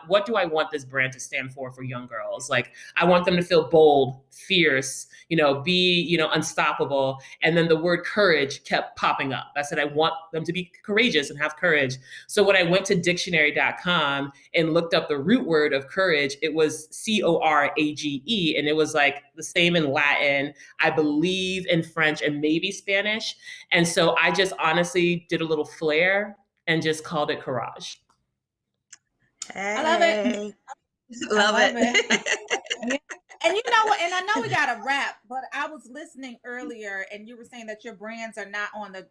this brand to stand for young girls? Like, I want them to feel bold, fierce, be, unstoppable. And then the word courage kept popping up. I said, I want them to be courageous and have courage. So when I went to dictionary.com and looked up the root word of courage, it was CORAGE. And it was like the same in Latin, I believe in French and maybe Spanish. And so I just honestly did a little flair and just called it Courage. I love it. Love it. And you know what? And I know we got a wrap, but I was listening earlier, and you were saying that your brands are not on the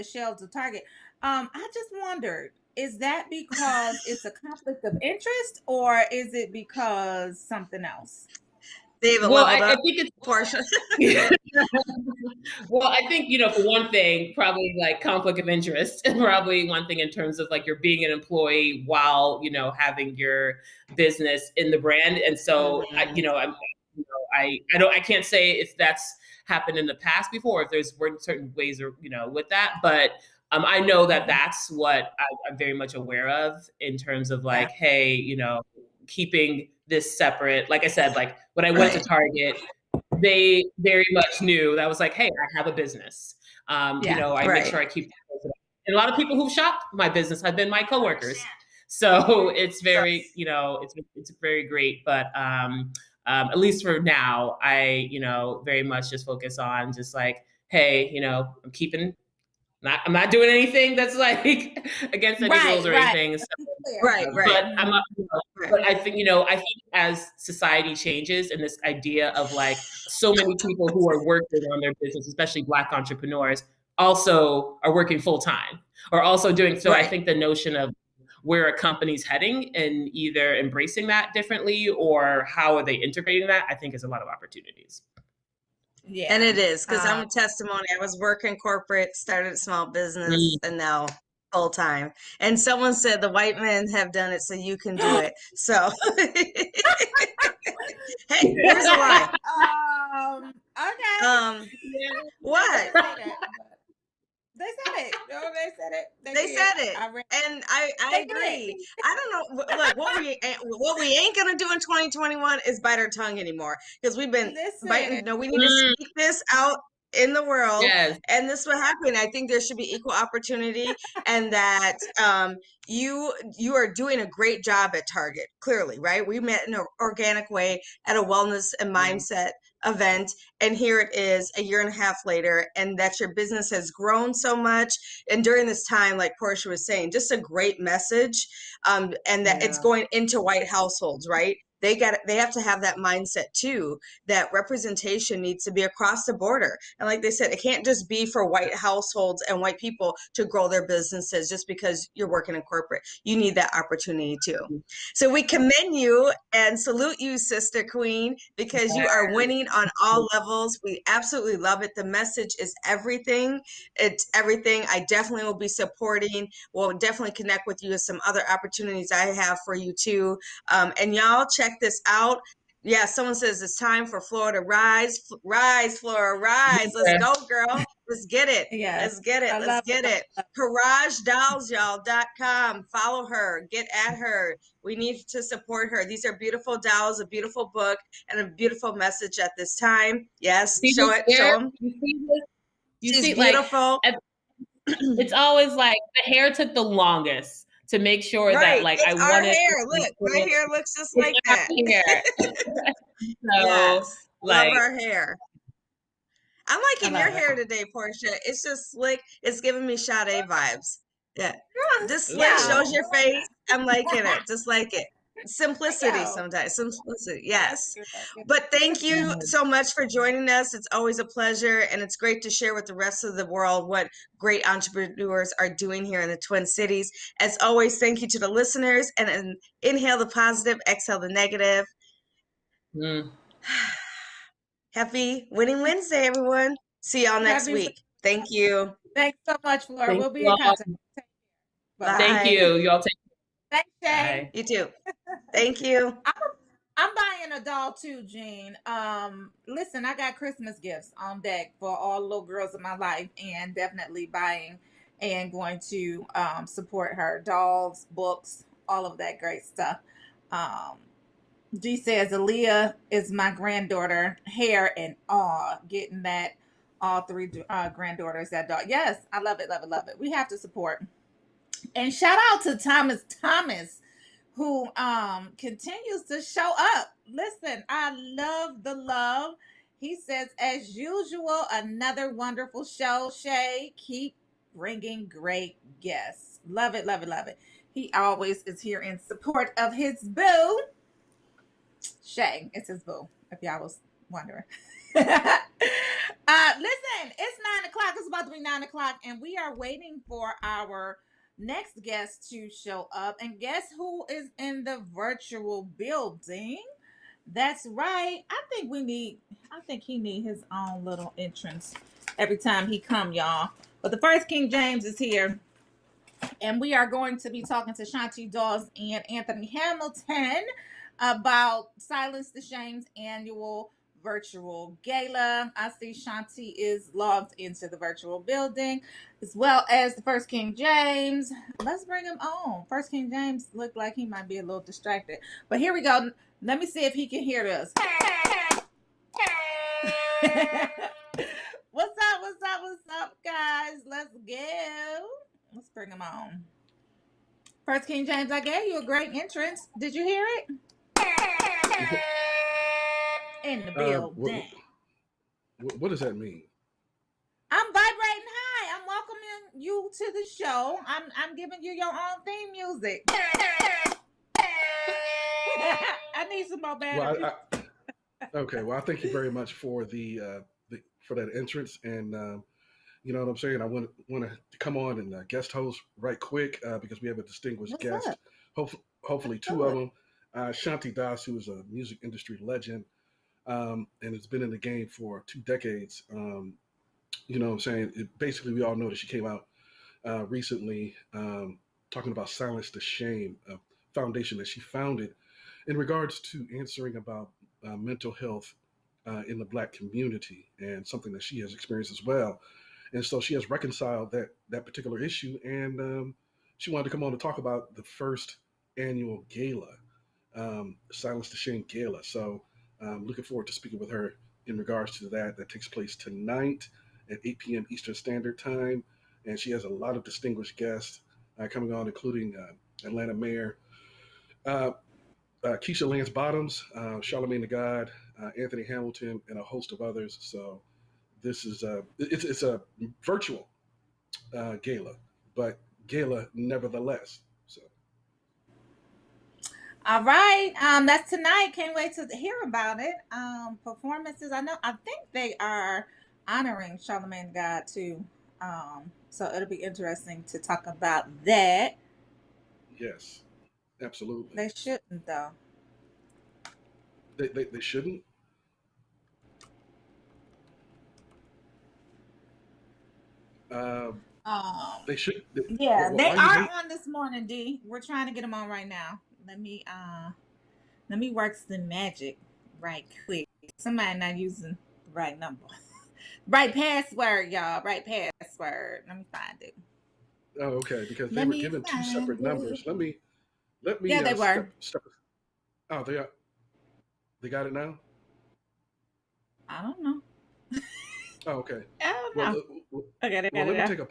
shelves of Target. I just wondered, is that because it's a conflict of interest, or is it because something else? David, well, I think it's Portia. Well, I think, for one thing, probably like conflict of interest, and probably one thing in terms of like you're being an employee while, having your business in the brand. And so, I can't say if that's happened in the past before, if there's certain ways or, with that, but I know that that's what I'm very much aware of in terms of like, hey, keeping this separate. Like I said, like when I went to Target, they very much knew that I was like, hey, I have a business. I make sure I keep. And a lot of people who've shopped my business have been my coworkers. So it's very, it's very great. But at least for now, I, very much just focus on just like, hey, I'm not doing anything that's like against any rules or anything. So, Right. But I'm not, but I think, I think as society changes and this idea of like so many people who are working on their business, especially Black entrepreneurs, also are working full time or also doing. So I think the notion of where a company's heading and either embracing that differently or how are they integrating that, I think is a lot of opportunities. Yeah. And it is, because I'm a testimony. I was working corporate, started a small business, and now full time. And someone said the white men have done it, so you can do it. So, hey, here's a lie. Okay. What? They said it. No, they said it. They said it, and I agree. I don't know. Look, what we ain't gonna do in 2021 is bite our tongue anymore, because we've been biting. No, we need to speak this out in the world. Yes. And this is what happened. I think there should be equal opportunity, and that you are doing a great job at Target, clearly, right? We met in an organic way at a wellness and mindset event, and here it is a year and a half later, and that your business has grown so much. And during this time, like Portia was saying, just a great message, and that it's going into white households, right? They have to have that mindset too, that representation needs to be across the border. And like they said, it can't just be for white households and white people to grow their businesses just because you're working in corporate. You need that opportunity too. So we commend you and salute you, Sister Queen, because you are winning on all levels. We absolutely love it. The message is everything. It's everything. I definitely will be supporting. We'll definitely connect with you with some other opportunities I have for you too. And y'all check this out. Yeah, someone says it's time for Florida rise. Rise, Florida, rise. Let's go, girl. Let's get it. Yes. Let's get it. Let's get it. CourageDolls.com. Follow her. Get at her. We need to support her. These are beautiful dolls, a beautiful book, and a beautiful message at this time. Yes, show it. Show them. You see this? She's beautiful. Like, it's always like the hair took the longest to make sure that like it's I our wanted hair. Look, my hair looks just like that. So, yes, like, love our hair. I'm liking your hair today, Portia. It's just slick. It's giving me Sade vibes. Yeah, just slick shows your face. I'm liking it. Just like it. Simplicity sometimes. Simplicity. Yes. But thank you so much for joining us. It's always a pleasure, and it's great to share with the rest of the world what great entrepreneurs are doing here in the Twin Cities. As always, thank you to the listeners, and inhale the positive, exhale the negative. Happy Winning Wednesday, everyone. See y'all next week. Thank you. Thanks so much, Flora. We'll be in contact. Bye. Thank you. Y'all take care. Thanks, Jane. You too. Thank you. I'm buying a doll too, Jean. Listen, I got Christmas gifts on deck for all the little girls in my life, and definitely buying and going to support her. Dolls, books, all of that great stuff. G says Aaliyah is my granddaughter, hair and awe. Getting that, all three granddaughters that doll. Yes, I love it, love it, love it. We have to support. And shout out to Thomas, who continues to show up. Listen, I love the love. He says, as usual, another wonderful show. Shay, keep bringing great guests. Love it, love it, love it. He always is here in support of his boo. Shay, it's his boo, if y'all was wondering. Listen, it's 9 o'clock. It's about to be 9 o'clock, and we are waiting for our next guest to show up. And guess who is in the virtual building? That's right. I think he need his own little entrance every time he come, y'all. But the first King James is here, and we are going to be talking to Shanti Dawes and Anthony Hamilton about Silence the Shame's annual virtual gala. I see Shanti is logged into the virtual building, as well as the first King James. Let's bring him on. First King James looked like he might be a little distracted, but here we go. Let me see if he can hear us. What's up, guys? Let's go. Let's bring him on. First King James, I gave you a great entrance. Did you hear it? In the building. What does that mean? I'm vibrating high. I'm welcoming you to the show. I'm giving you your own theme music. I need some more battery. Well, I thank you very much for for that entrance, and you know what I'm saying. I want to come on and guest host right quick because we have a distinguished guest. Hopefully, two of them. Shanti Dawes, who is a music industry legend, and has been in the game for 2 decades. You know what I'm saying? Basically, we all know that she came out recently talking about Silence the Shame, a foundation that she founded in regards to answering about mental health in the Black community, and something that she has experienced as well. And so she has reconciled that particular issue, and she wanted to come on to talk about the first annual gala, Silence the Shame Gala. So looking forward to speaking with her in regards to that. That takes place tonight at 8 p.m. Eastern Standard Time. And she has a lot of distinguished guests coming on, including Atlanta Mayor Keisha Lance Bottoms, Charlamagne the God, Anthony Hamilton, and a host of others. So this is it's a virtual gala, but gala nevertheless. So. All right. That's tonight. Can't wait to hear about it. Performances. I think they are honoring Charlamagne the God too. So it'll be interesting to talk about that. Yes, absolutely. They shouldn't though. They shouldn't. They should. Yeah, Well, they why are you hate? on this morning, D. We're trying to get them on right now. Let me work some magic right quick. Somebody not using the right number. Right password, y'all. Right password. Let me find it. Oh, okay, because they Let were me given two find separate numbers. it. Let me Yeah, they were. step. Oh, they got it now. I don't know. Oh, okay. I don't Well, know. Okay, they got let it me now. take a.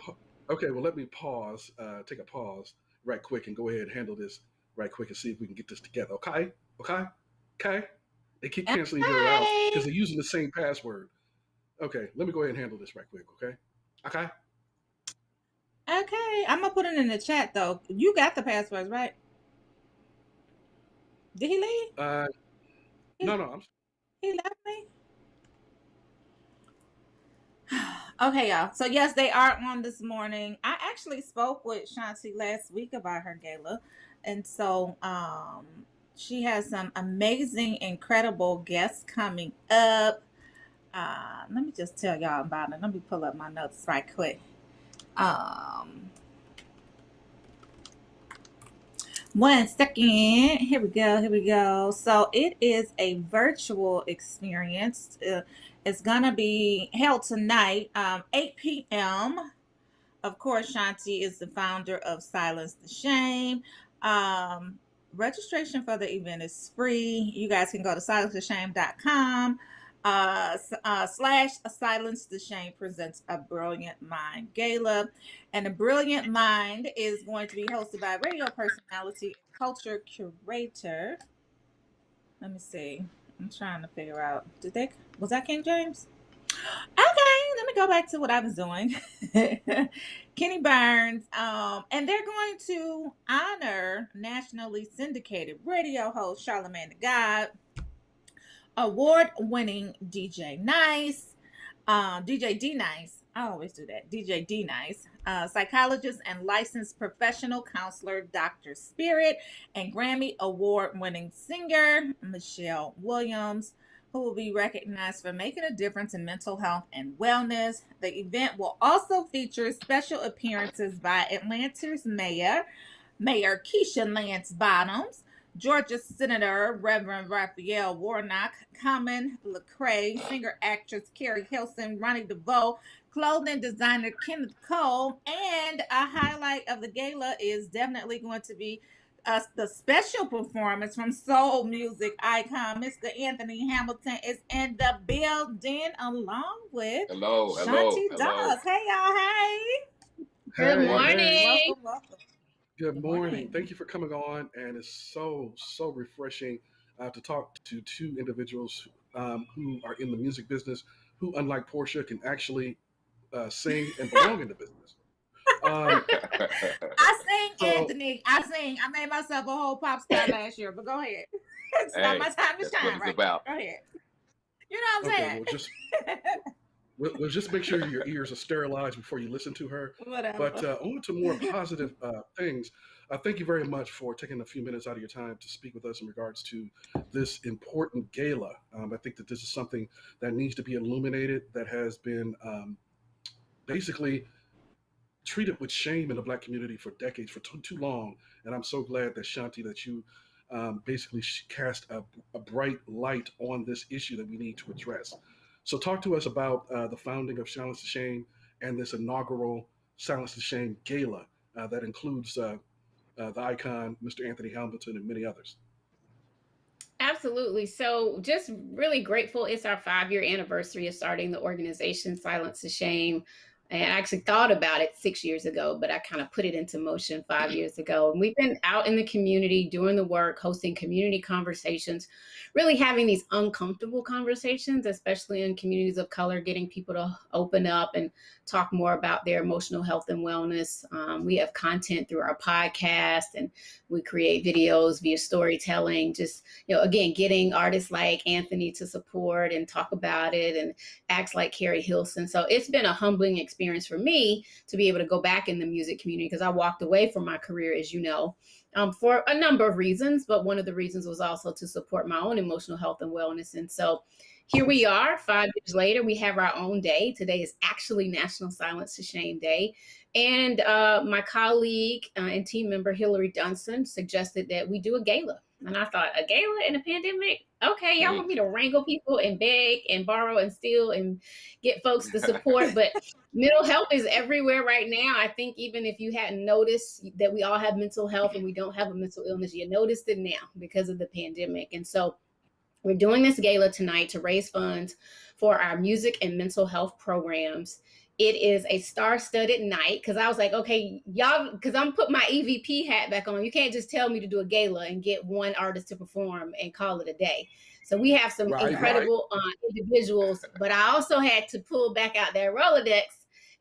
Okay, well, let me pause. Take a pause right quick and go ahead and handle this right quick and see if we can get this together. Okay, okay. They keep canceling each other out Okay. because they're using the same password. Okay, let me go ahead and handle this right quick. Okay. Okay. I'm gonna put it in the chat though. You got the passwords, right? Did he leave? No. He left me. Okay, y'all. So yes, they are on this morning. I actually spoke with Shanti last week about her gala, and so she has some amazing, incredible guests coming up. Let me just tell y'all about it. Let me pull up my notes right quick. One second. Here we go. So it is a virtual experience. It's gonna be held tonight, 8 p.m. Of course, Shanti is the founder of Silence the Shame. Um, Registration for the event is free. You guys can go to silencetheshame.com slash Silence the Shame presents a Brilliant Mind Gala. And the Brilliant Mind is going to be hosted by radio personality and culture curator. Let me see. I'm trying to figure out. Was that King James? Okay, let me go back to what I was doing. Kenny Burns, and they're going to honor nationally syndicated radio host Charlamagne the God, award-winning DJ Nice, DJ D Nice. I always do that. DJ D Nice, psychologist and licensed professional counselor Dr. Spirit, and Grammy award-winning singer Michelle Williams, who will be recognized for making a difference in mental health and wellness. The event will also feature special appearances by Atlanta's Mayor Keisha Lance Bottoms, Georgia Senator Reverend Raphael Warnock, Common Lecrae, singer-actress Carrie Hilson, Ronnie DeVoe, clothing designer Kenneth Cole, and a highlight of the gala is definitely going to be the special performance from soul music icon Mr. Anthony Hamilton is in the building along with Shanti Dawes. Hey y'all, hey. Good morning. Welcome. Good morning. Thank you for coming on, and it's so refreshing to talk to two individuals who are in the music business, who, unlike Portia, can actually sing and belong in the business. I sing, Anthony. I sing. I made myself a whole pop star last year, but go ahead. It's not my time to shine, right? Go ahead. You know what I'm saying? We'll just make sure your ears are sterilized before you listen to her. Whatever. But on to more positive things. Thank you very much for taking a few minutes out of your time to speak with us in regards to this important gala. I think that this is something that needs to be illuminated, that has been basically treated with shame in the Black community for decades, for too long. And I'm so glad that, Shanti, that you basically cast a bright light on this issue that we need to address. So talk to us about the founding of Silence the Shame and this inaugural Silence the Shame Gala that includes the icon, Mr. Anthony Hamilton, and many others. absolutely. So just really grateful. It's our 5-year anniversary of starting the organization Silence the Shame. And I actually thought about it 6 years ago, but I kind of put it into motion 5 years ago. And we've been out in the community doing the work, hosting community conversations, really having these uncomfortable conversations, especially in communities of color, getting people to open up and talk more about their emotional health and wellness. We have content through our podcast, and we create videos via storytelling, just, again, getting artists like Anthony to support and talk about it, and acts like Carrie Hilson. So it's been a humbling experience for me to be able to go back in the music community, because I walked away from my career, as you know, for a number of reasons. But one of the reasons was also to support my own emotional health and wellness. And so here we are 5 years later. We have our own day. Today is actually National Silence to Shame Day. And my colleague and team member, Hillary Dunson, suggested that we do a gala. And I thought, a gala in a pandemic? Okay, y'all want me to wrangle people and beg and borrow and steal and get folks to support. But mental health is everywhere right now. I think even if you hadn't noticed that we all have mental health and we don't have a mental illness, you noticed it now because of the pandemic. And so we're doing this gala tonight to raise funds for our music and mental health programs. It is a star-studded night, because I was like, okay, y'all, because I'm putting my EVP hat back on. You can't just tell me to do a gala and get one artist to perform and call it a day. So we have some incredible individuals, but I also had to pull back out that Rolodex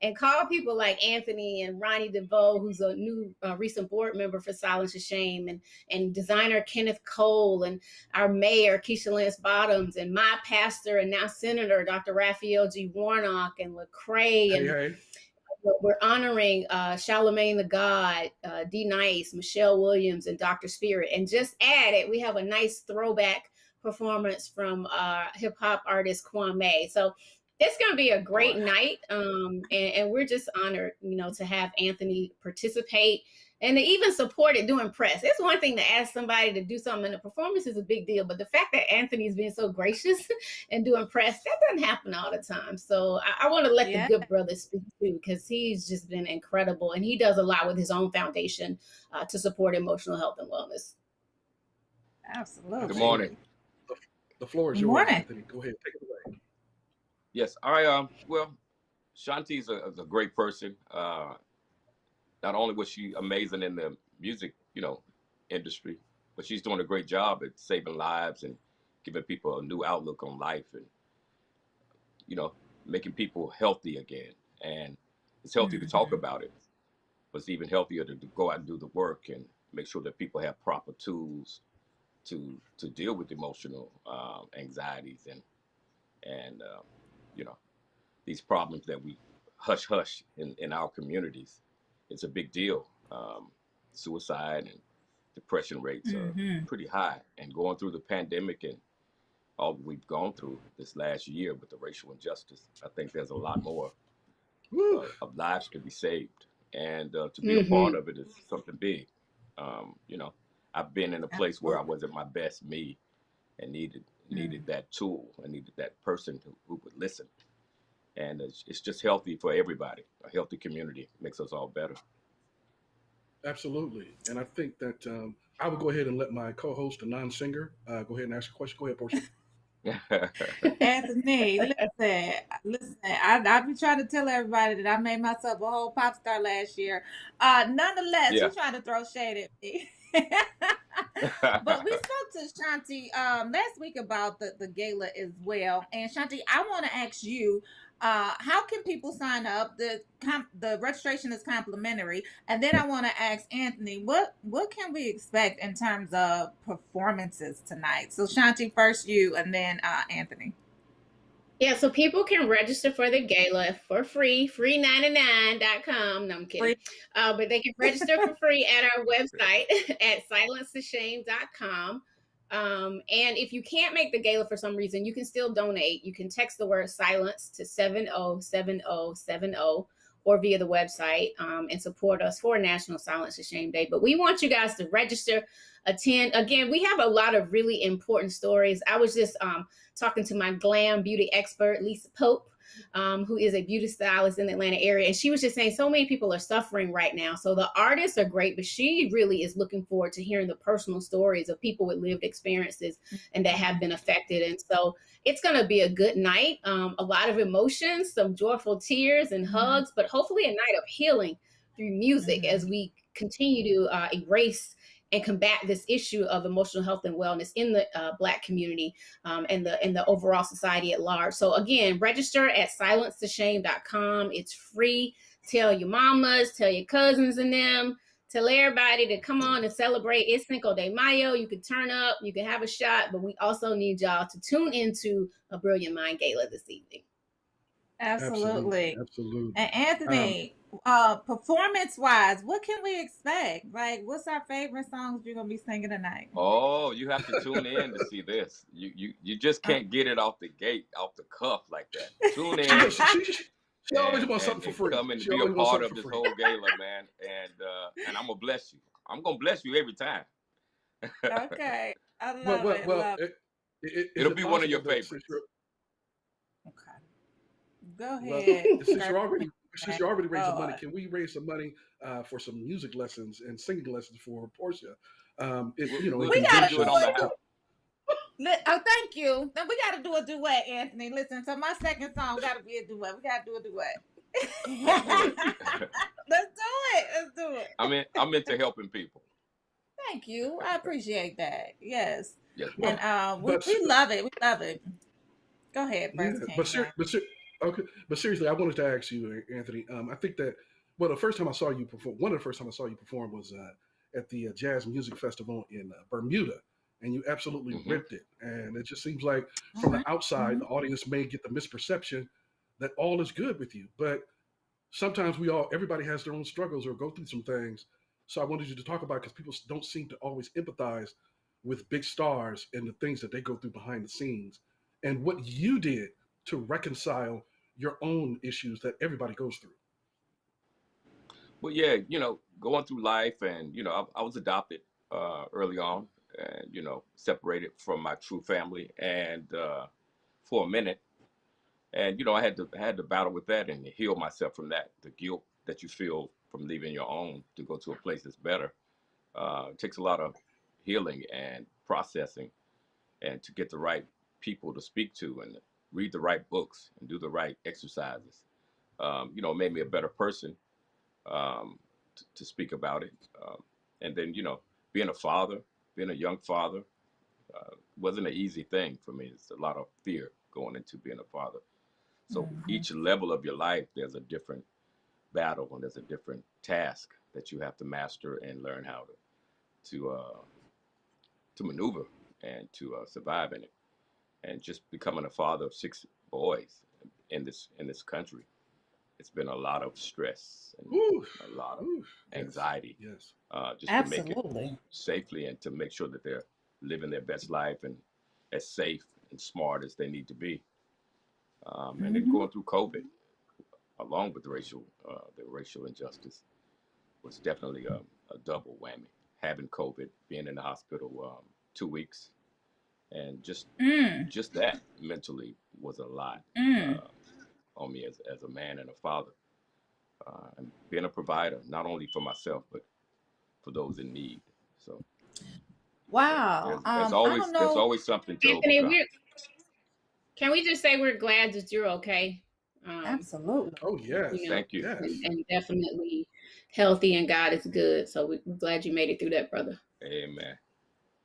and call people like Anthony and Ronnie DeVoe, who's a new recent board member for Silence to Shame, and designer Kenneth Cole, and our mayor, Keisha Lance Bottoms, and my pastor and now Senator, Dr. Raphael G. Warnock, and Lecrae. And we're honoring Charlemagne the God, D. Nice, Michelle Williams, and Dr. Spirit. And just added, we have a nice throwback performance from hip hop artist Kwame. So it's going to be a great night, and we're just honored, to have Anthony participate and to even support it doing press. It's one thing to ask somebody to do something, and the performance is a big deal, but the fact that Anthony's been so gracious and doing press, that doesn't happen all the time. So I want to let the good brother speak too, because he's just been incredible, and he does a lot with his own foundation to support emotional health and wellness. Absolutely. Good morning. The floor is yours, Anthony. Go ahead, take it away. Yes, well, Shanti is a great person. Not only was she amazing in the music, industry, but she's doing a great job at saving lives and giving people a new outlook on life, and, making people healthy again. And it's healthy to talk about it, but it's even healthier to go out and do the work and make sure that people have proper tools to deal with emotional anxieties and these problems that we hush in our communities. It's a big deal. Suicide and depression rates are pretty high, and going through the pandemic and all we've gone through this last year with the racial injustice, I think there's a lot more of lives to be saved, and to be a part of it is something big. I've been in a place where I wasn't my best me and needed that tool. I needed that person who would listen. And it's just healthy for everybody. A healthy community makes us all better. Absolutely. And I think that I would go ahead and let my co-host, a non-singer, go ahead and ask a question. Go ahead, Portia. Anthony, listen. I've been trying to tell everybody that I made myself a whole pop star last year. Nonetheless, you're trying to throw shade at me. But we spoke to Shanti last week about the gala as well. And Shanti, I want to ask you, how can people sign up? The registration is complimentary. And then I want to ask Anthony, what can we expect in terms of performances tonight? So Shanti, first you, and then Anthony. Yeah, so people can register for the gala for free, free99.com. No, I'm kidding. But they can register for free at our website at silencetheshame.com. And if you can't make the gala for some reason, you can still donate. You can text the word silence to 707070 or via the website and support us for National Silence to Shame Day. But we want you guys to register, attend. Again, we have a lot of really important stories. I was just talking to my glam beauty expert, Lisa Pope, who is a beauty stylist in the Atlanta area. And she was just saying so many people are suffering right now. So the artists are great, but she really is looking forward to hearing the personal stories of people with lived experiences and that have been affected. And so it's going to be a good night. A lot of emotions, some joyful tears and hugs, but hopefully a night of healing through music as we continue to erase and combat this issue of emotional health and wellness in the Black community and the overall society at large. So again, register at silencetheshame.com. It's free. Tell your mamas, tell your cousins and them, tell everybody to come on and celebrate. It's Cinco de Mayo. You can turn up, you can have a shot, but we also need y'all to tune into a Brilliant Mind Gala this evening. Absolutely. Absolutely. And Anthony, performance wise, what can we expect? Like, what's our favorite songs you're gonna be singing tonight? Oh, you have to tune in to see this. You just can't get it off the gate, off the cuff like that. Tune in. She always wants something for free. Come and She be a always wants part something of this for free. whole gala, man. And I'm gonna bless you. I'm gonna bless you every time. Okay, I love it. Love it. It'll be one of your favorites. Go Well, ahead. since you're already raising money, can we raise some money for some music lessons and singing lessons for Portia? We gotta do it. Oh, thank you. Then we gotta do a duet, Anthony. Listen, so my second song gotta be a duet. We gotta do a duet. Let's do it. I'm into helping people. Thank you. I appreciate that. Yes. Yes. And we love it. We love it. Go ahead, but seriously, I wanted to ask you, Anthony. I think that one of the first time I saw you perform was at the Jazz Music Festival in Bermuda, and you absolutely ripped it. And it just seems like from the outside, the audience may get the misperception that all is good with you, but sometimes everybody has their own struggles or go through some things. So I wanted you to talk about, because people don't seem to always empathize with big stars and the things that they go through behind the scenes, and what you did to reconcile your own issues that everybody goes through. Well, yeah, going through life, and I was adopted early on, and separated from my true family, and for a minute, and I had to battle with that and heal myself from that. The guilt that you feel from leaving your own to go to a place that's better. It takes a lot of healing and processing, and to get the right people to speak to and read the right books and do the right exercises. It made me a better person to speak about it. And then, being a father, being a young father, wasn't an easy thing for me. It's a lot of fear going into being a father. So each level of your life, there's a different battle and there's a different task that you have to master and learn how to maneuver and to survive in it. And just becoming a father of 6 boys in this country, it's been a lot of stress and a lot of anxiety. Yes. Just to make it safely and to make sure that they're living their best life and as safe and smart as they need to be. And then going through COVID, along with the racial injustice, was definitely a double whammy. Having COVID, being in the hospital 2 weeks, and just that mentally was a lot on me as a man and a father, and being a provider, not only for myself but for those in need. So wow, there's always something to Anthony, overcome. Can we just say we're glad that you're okay? Absolutely. Oh yes, thank you. Yes. And definitely healthy, and God is good. So we're glad you made it through that, brother. Amen.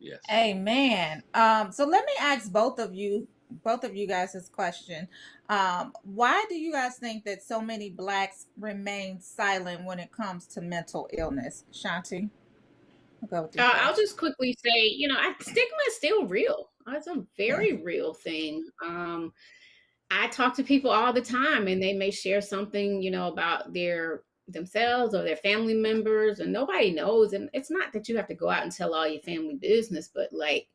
Yes. Amen. So let me ask both of you guys this question. Why do you guys think that so many Blacks remain silent when it comes to mental illness? Shanti, I'll go with you. I'll just quickly say, stigma is still real. It's a very real thing. I talk to people all the time, and they may share something, about themselves or their family members, and nobody knows. And it's not that you have to go out and tell all your family business, but like,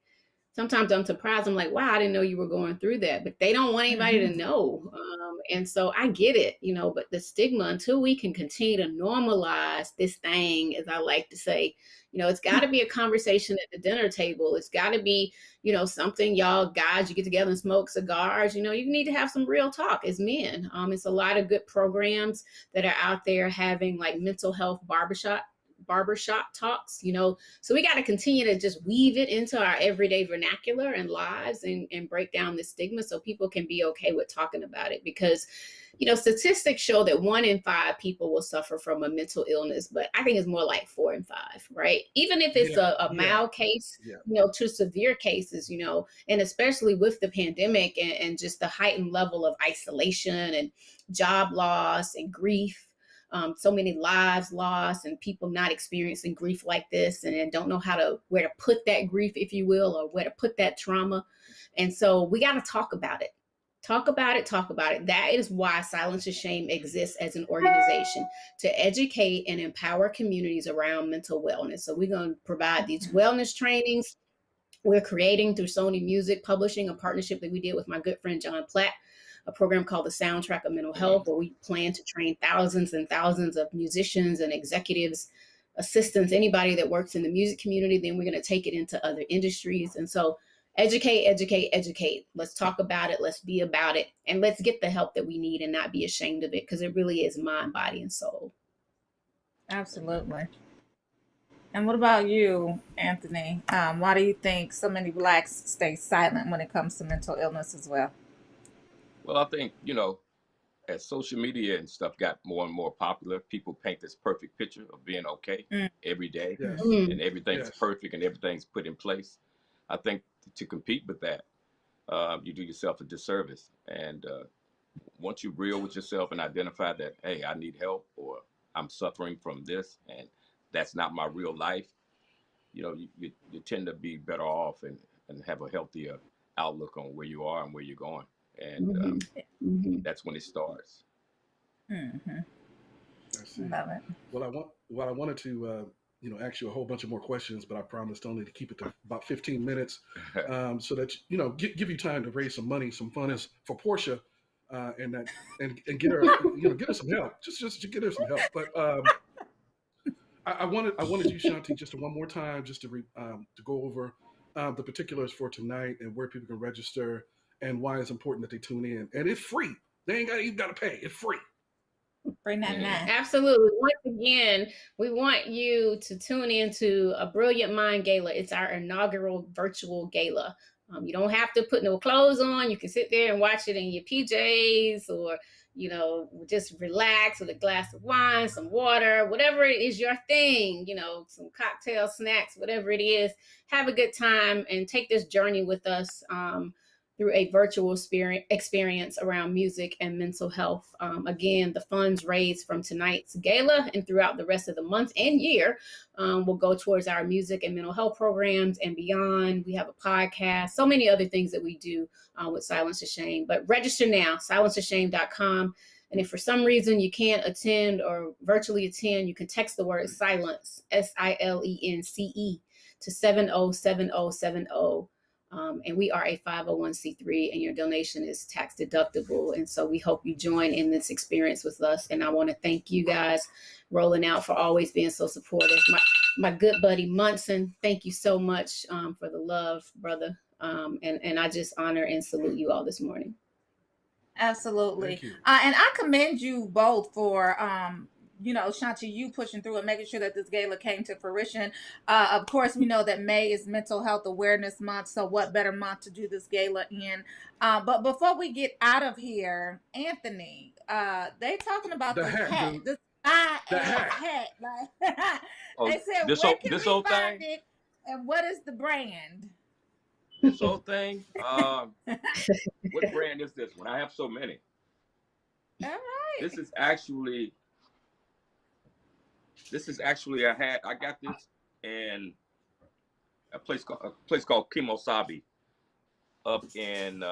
sometimes I'm surprised. I'm like, wow, I didn't know you were going through that. But they don't want anybody to know. And so I get it, but the stigma, until we can continue to normalize this thing, as I like to say, it's got to be a conversation at the dinner table. It's got to be, something y'all guys, you get together and smoke cigars. You need to have some real talk as men. It's a lot of good programs that are out there having like mental health barbershop talks, so we got to continue to just weave it into our everyday vernacular and lives and break down the stigma so people can be okay with talking about it. Because statistics show that 1 in 5 people will suffer from a mental illness, but I think it's more like 4 in 5, right? Even if it's a mild case, to severe cases, and especially with the pandemic and just the heightened level of isolation and job loss and grief. So many lives lost and people not experiencing grief like this and don't know where to put that grief, if you will, or where to put that trauma. And so we got to talk about it. Talk about it. That is why Silence is Shame exists as an organization, to educate and empower communities around mental wellness. So we're going to provide these wellness trainings. We're creating through Sony Music Publishing a partnership that we did with my good friend John Platt, a program called the Soundtrack of Mental Health, where we plan to train thousands and thousands of musicians and executives, assistants, anybody that works in the music community. Then we're going to take it into other industries. And so educate. Let's talk about it. Let's be about it. And let's get the help that we need and not be ashamed of it, because it really is mind, body, and soul. Absolutely. And what about you, Anthony? Why do you think so many Blacks stay silent when it comes to mental illness as well? Well, I think, as social media and stuff got more and more popular, people paint this perfect picture of being okay every day, and everything's perfect and everything's put in place. I think to compete with that, you do yourself a disservice. And once you're real with yourself and identify that, hey, I need help, or I'm suffering from this, and that's not my real life, you tend to be better off and have a healthier outlook on where you are and where you're going. And that's when it starts. I see. Love it. Well, I wanted to, ask you a whole bunch of more questions, but I promised only to keep it to about 15 minutes, so that give you time to raise some money, some funds for Portia, and get her, get her some help. Just to get her some help. But I wanted you, Shanti, just one more time, just to go over the particulars for tonight and where people can register and why it's important that they tune in. And it's free. They ain't even got to pay. It's free. Free 99. Absolutely. Once again, we want you to tune into A Brilliant Mind Gala. It's our inaugural virtual gala. You don't have to put no clothes on. You can sit there and watch it in your PJs, or just relax with a glass of wine, some water, whatever it is your thing, some cocktail snacks, whatever it is. Have a good time and take this journey with us through a virtual experience around music and mental health. Again, the funds raised from tonight's gala and throughout the rest of the month and year will go towards our music and mental health programs and beyond. We have a podcast, so many other things that we do with Silence to Shame. But register now, silencetoshame.com. And if for some reason you can't attend or virtually attend, you can text the word silence, SILENCE, to 707070. And we are a 501c3, and your donation is tax deductible. And so we hope you join in this experience with us. And I want to thank you guys, Rolling Out, for always being so supportive. My good buddy Munson, thank you so much for the love, brother. And I just honor and salute you all this morning. Absolutely. And I commend you both for Shanti, you pushing through and making sure that this gala came to fruition. Of course, we know that May is Mental Health Awareness Month, so what better month to do this gala in? But before we get out of here, Anthony, they talking about the hat. This hat. Like, they said, where can we find it, and what is the brand? This whole thing? What brand is this one? I have so many. All right. This is actually a hat. I got this in a place called Kimosabi up in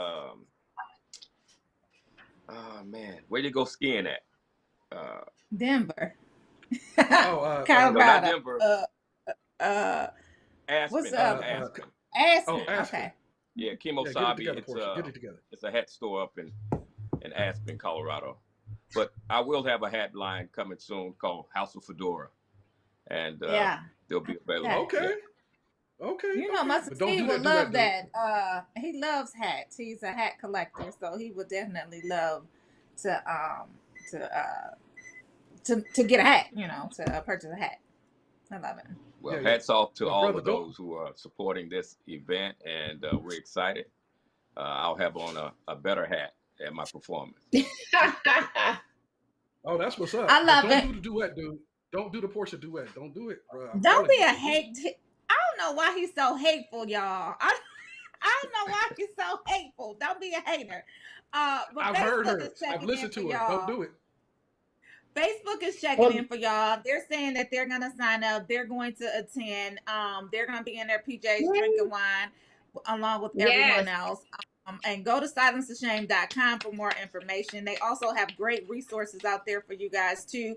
where you go skiing at? Denver. Colorado. No, not Denver. Aspen. Aspen. Oh, Aspen. Aspen. Okay. Yeah, Yeah, get it Kimosabi. together, Portia. Get it together. It's a hat store up in Aspen, Colorado. But I will have a hat line coming soon called House of Fedora, and Yeah. they'll be available. Okay. Yeah. Okay. You know, my But don't Steve do would that love dude. that. He loves hats. He's a hat collector, so he would definitely love to to get a hat. You know, to purchase a hat. I love it. Well, Yeah, hats off to my all brother, of those who are supporting this event, and we're excited. I'll have on a better hat at my performance. Oh, that's what's up. I love But don't it. do the duet, dude. Don't do the Portia duet. Don't do it, bro. I'm Don't telling be you. a hate. I don't know why he's so hateful, y'all. I don't know why he's so hateful. Don't be a hater. But I've heard Facebook her. is checking I've listened in to for her. Don't y'all. do it. Facebook is checking in for y'all. They're saying that they're gonna sign up. They're going to attend. They're gonna be in their PJs drinking wine along with everyone else. And go to silenceofshame.com for more information. They also have great resources out there for you guys too.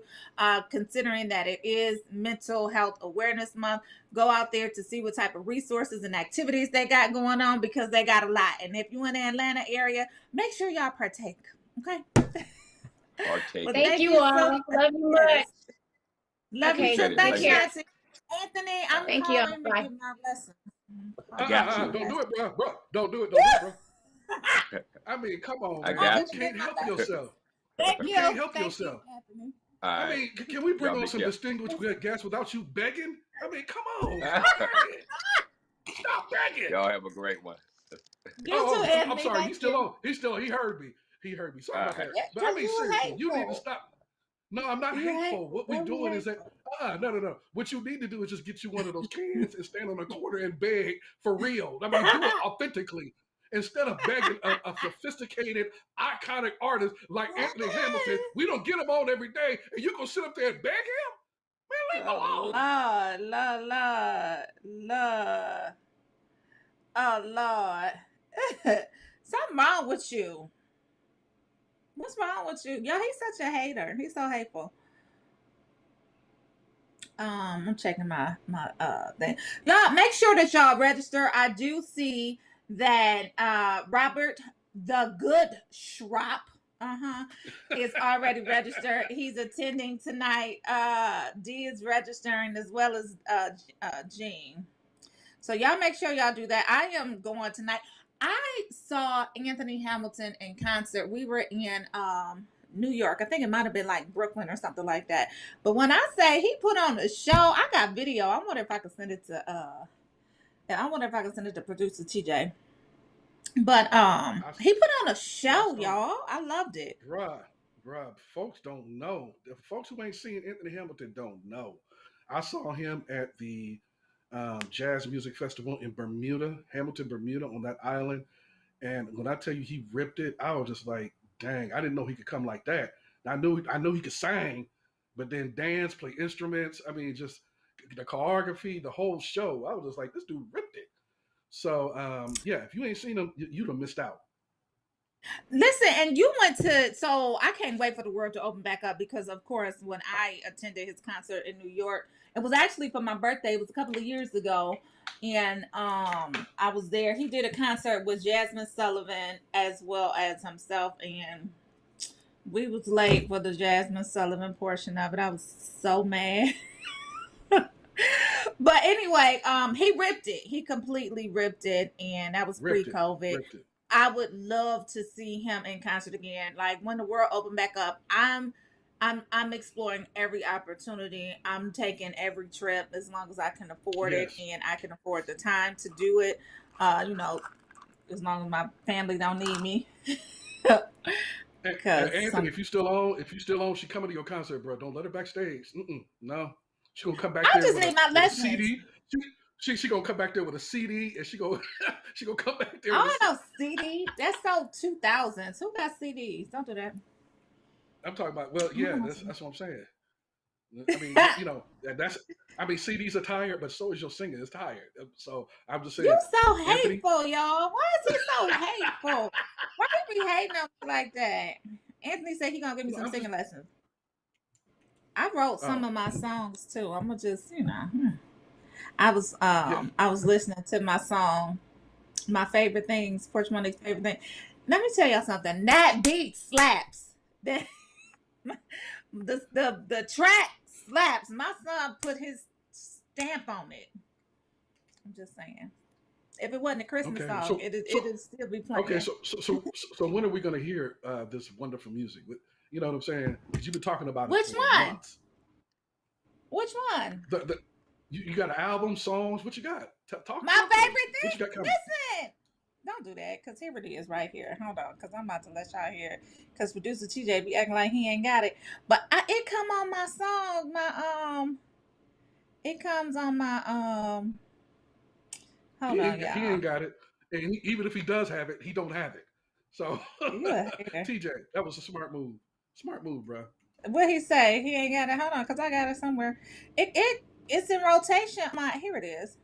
Considering that it is Mental Health Awareness Month, go out there to see what type of resources and activities they got going on, because they got a lot. And if you're in the Atlanta area, make sure y'all partake. Okay. Partake. Thank you all. Love you much. Love you Okay, too. Thank take you, care. Auntie. Anthony, I'm Thank you. calling to Bye. give my lesson. Don't do it, bro. Don't do it. Don't do it, bro. I mean, come on, I man. got You you. can't help yourself. Thank You you. can't help Thank yourself. you, Anthony. All I right. mean, can we bring Y'all on be some careful. distinguished guests without you begging? I mean, come on. Stop begging. Y'all have a great one. You too, Anthony. I'm sorry. Thank He's still you. on. He's still on. He heard me. He heard me. Sorry about that. Yeah, But I 'cause mean, you seriously, you need to hateful. stop. No, I'm not You hateful. What we don't be doing is that hateful. no. What you need to do is just get you one of those cans and stand on the corner and beg for real. I mean, do it authentically instead of begging a sophisticated, iconic artist like Anthony Hamilton. We don't get him on every day, and you gonna sit up there and beg him? Man, leave him alone. Lord. Oh, Lord. Something wrong with you. What's wrong with you? Yo, he's such a hater. He's so hateful. I'm checking my thing. Y'all make sure that y'all register. I do see that Robert the Good Schropp is already registered. He's attending tonight. D is registering, as well as Jean. So y'all make sure y'all do that. I am going tonight. I saw Anthony Hamilton in concert. We were in New York. I think it might have been like Brooklyn or something like that. But when I say he put on a show, I got video. I wonder if I could send it to producer TJ. But he put on a show, y'all. I loved it. Bruh, folks don't know. The folks who ain't seen Anthony Hamilton don't know. I saw him at the Jazz Music Festival in Bermuda, Hamilton, Bermuda, on that island. And when I tell you he ripped it, I was just like, dang, I didn't know he could come like that. I knew he could sing, but then dance, play instruments. I mean, just the choreography, the whole show. I was just like, this dude ripped it. So yeah, if you ain't seen him, you'd have missed out. Listen, and you went to, so I can't wait for the world to open back up, because of course when I attended his concert in New York, it was actually for my birthday. It was a couple of years ago, and I was there. He did a concert with Jasmine Sullivan as well as himself, and we was late for the Jasmine Sullivan portion of it. I was so mad. But anyway, he ripped it. He completely ripped it, and that was pre-COVID. I would love to see him in concert again. Like when the world opened back up, I'm exploring every opportunity. I'm taking every trip as long as I can afford it, and I can afford the time to do it. You know, as long as my family don't need me. Anthony, if you still on, she coming to your concert, bro. Don't let her backstage. No, she gonna come back there. I just need my lessons. CD. She gonna come back there with a CD, and she gonna come back there. I with don't know CD. That's so 2000s. Who got CDs? Don't do that. I'm talking about. Well, yeah, that's what I'm saying. I mean, you know, CDs are tired, but so is your singing. It's tired. So I'm just saying. You so Anthony, hateful, y'all. Why is he so hateful? Why you be hating on me like that? Anthony said he gonna give me some singing lessons. I wrote some of my songs too. I'm gonna just, I was listening to my song, my favorite things, Porch Money's favorite thing. Let me tell y'all something. That beat slaps. That the track slaps. My son put his stamp on it. I'm just saying. If it wasn't a Christmas song, it'd still be playing. Okay, so when are we going to hear this wonderful music? You know what I'm saying? Because you've been talking about it for months. Which one? You got an album, songs? What you got? Talk. My favorite thing. What you got coming? Listen, don't do that, because here it is right here. Hold on, because I'm about to let y'all hear. Because producer TJ be acting like he ain't got it, but it come on my song. It comes on my Hold on, y'all. He ain't got it, and even if he does have it, he don't have it. So, TJ, that was a smart move. Smart move, bro. What he say? He ain't got it. Hold on, because I got it somewhere. It's in rotation. Here it is.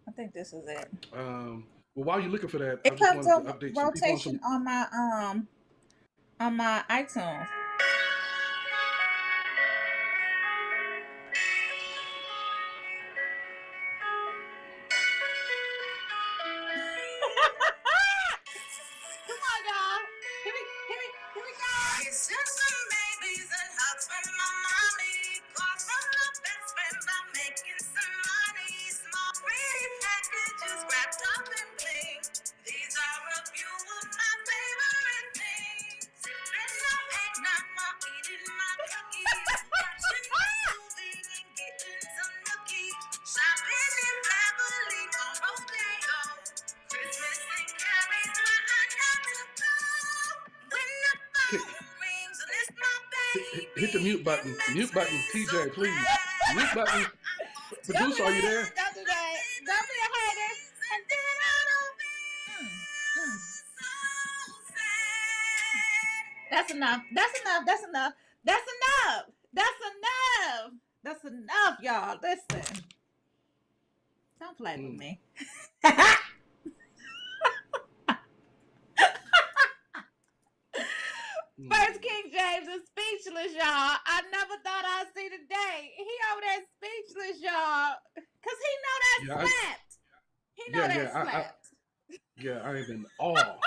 I think this is it. Well, while you're looking for that, it comes on rotation on my iTunes. Hit the mute button. Mute button, TJ, please. Mute button. Producer, are you there? Don't do that. Don't be a hater. That's enough. That's enough. That's enough. That's enough. That's enough. That's enough, y'all. Listen. Don't play with me. First King James is speechless, y'all. I never thought I'd see the day. He over there speechless, y'all. Because he know that slapped. He know that slapped. I am in awe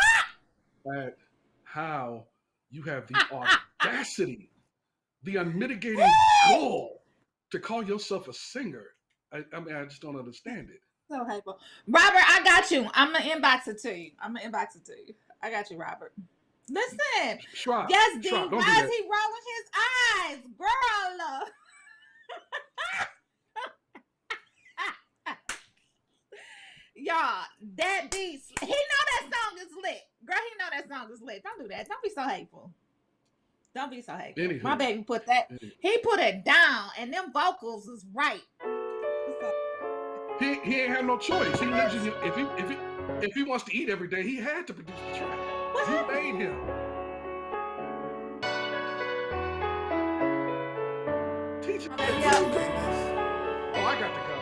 at how you have the audacity, the unmitigated gall to call yourself a singer. I mean, I just don't understand it. So hateful. Robert, I got you. I'm going to inbox it to you. I got you, Robert. Listen. Schwab, yes, D. Why is he rolling his eyes? Girl. Y'all, that beat. He know that song is lit. Girl, he know that song is lit. Don't do that. Don't be so hateful. Don't be so hateful. Anywho. My baby put that. He put it down, and them vocals is right. He ain't have no choice. He lives in if he wants to eat every day, he had to produce the track. You made him. Teach him. Oh, I got to go.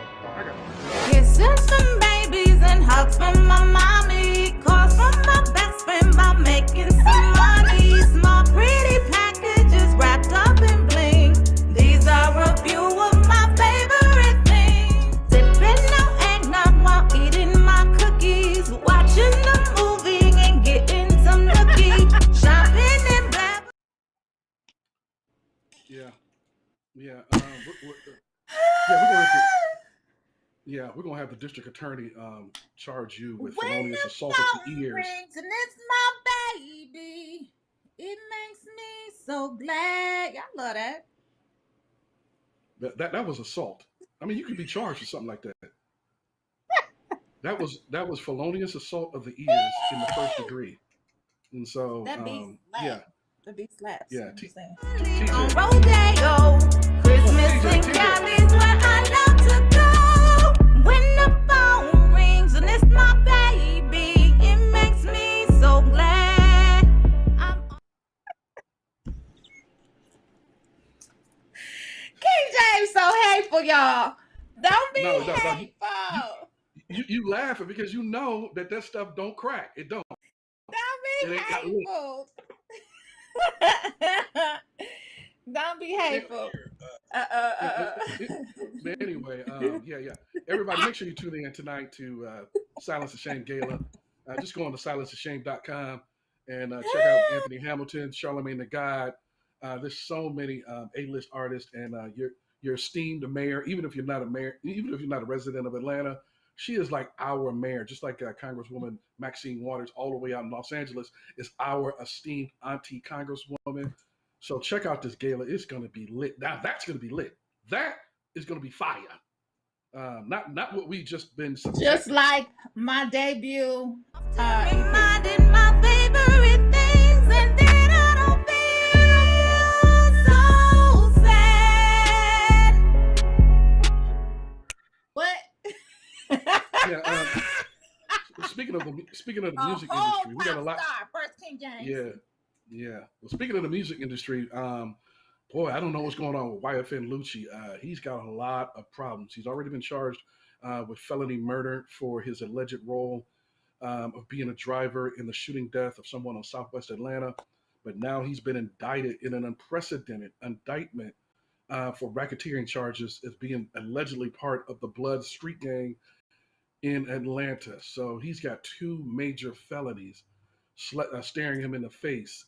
Kissing some babies and hugs from my mommy. Calls from my best friend about making some money. Small pretty packages wrapped up in bling. These are a few of my favorite things. Sipping no eggnog while eating my cookies. Watching the movie and getting some nookie. Shopping in Beverly. We're gonna have the district attorney charge you with felonious assault of the ears. Rings and it's my baby. It makes me so glad. Y'all love that. That was assault. I mean, you could be charged with something like that. That was felonious assault of the ears in the first degree. And so that beat the beat slaps. Yeah. On rodeo, Christmas in Cali's where I love to go. When the phone rings and it's my baby, it makes me so glad. King James so hateful, y'all. Don't be hateful. You laughing because you know that stuff don't crack. It don't. Don't be hateful. Don't be hateful. But anyway, yeah. Everybody, make sure you tune in tonight to Silence the Shame Gala. Just go on to silencetheshame.com and check out Anthony Hamilton, Charlamagne the God. There's so many A-list artists, and your esteemed mayor. Even if you're not a mayor, even if you're not a resident of Atlanta, she is like our mayor, just like Congresswoman Maxine Waters, all the way out in Los Angeles, is our esteemed auntie Congresswoman. So check out this gala. It's going to be lit. Now that's going to be lit. That is going to be fire. Not what we just been subjected. Just like my debut. Reminded my favorite things, and then I don't feel so sad. What? Yeah. Speaking of the music industry, we got a lot. First King James. Yeah. Well, speaking of the music industry, boy, I don't know what's going on with YFN Lucci. He's got a lot of problems. He's already been charged with felony murder for his alleged role of being a driver in the shooting death of someone on Southwest Atlanta. But now he's been indicted in an unprecedented indictment for racketeering charges as being allegedly part of the Blood street gang in Atlanta. So he's got two major felonies staring him in the face.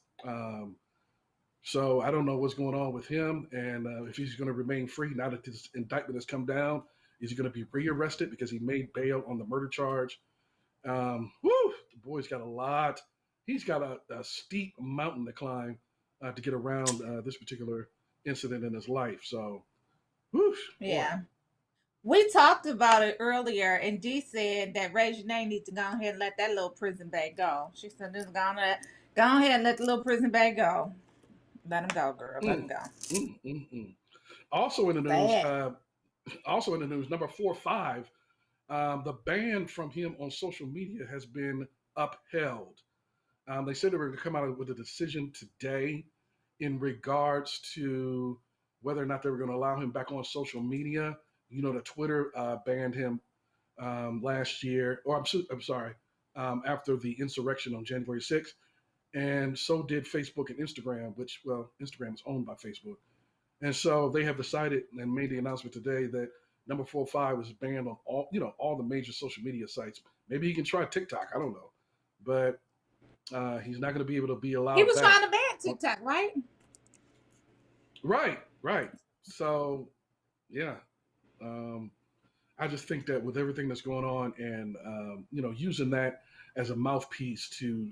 So I don't know what's going on with him, and if he's going to remain free now that this indictment has come down. Is he going to be rearrested because he made bail on the murder charge? The boy's got a lot. He's got a steep mountain to climb to get around this particular incident in his life. So, yeah. We talked about it earlier, and Dee said that Reginae needs to go ahead and let that little prison bag go. She said, just go ahead and let the little prison bag go. Let him go, girl. Let him go. Also in the news, number 4-5, the ban from him on social media has been upheld. They said they were going to come out with a decision today in regards to whether or not they were going to allow him back on social media. You know, the Twitter banned him last year, or I'm sorry, after the insurrection on January 6th. And so did Facebook and Instagram, which, well, Instagram is owned by Facebook. And so they have decided and made the announcement today that number 4-5 is banned on all the major social media sites. Maybe he can try TikTok. I don't know. But he's not going to be able to be allowed. He was trying to ban TikTok, right? Right. So, yeah. I just think that with everything that's going on and, using that as a mouthpiece to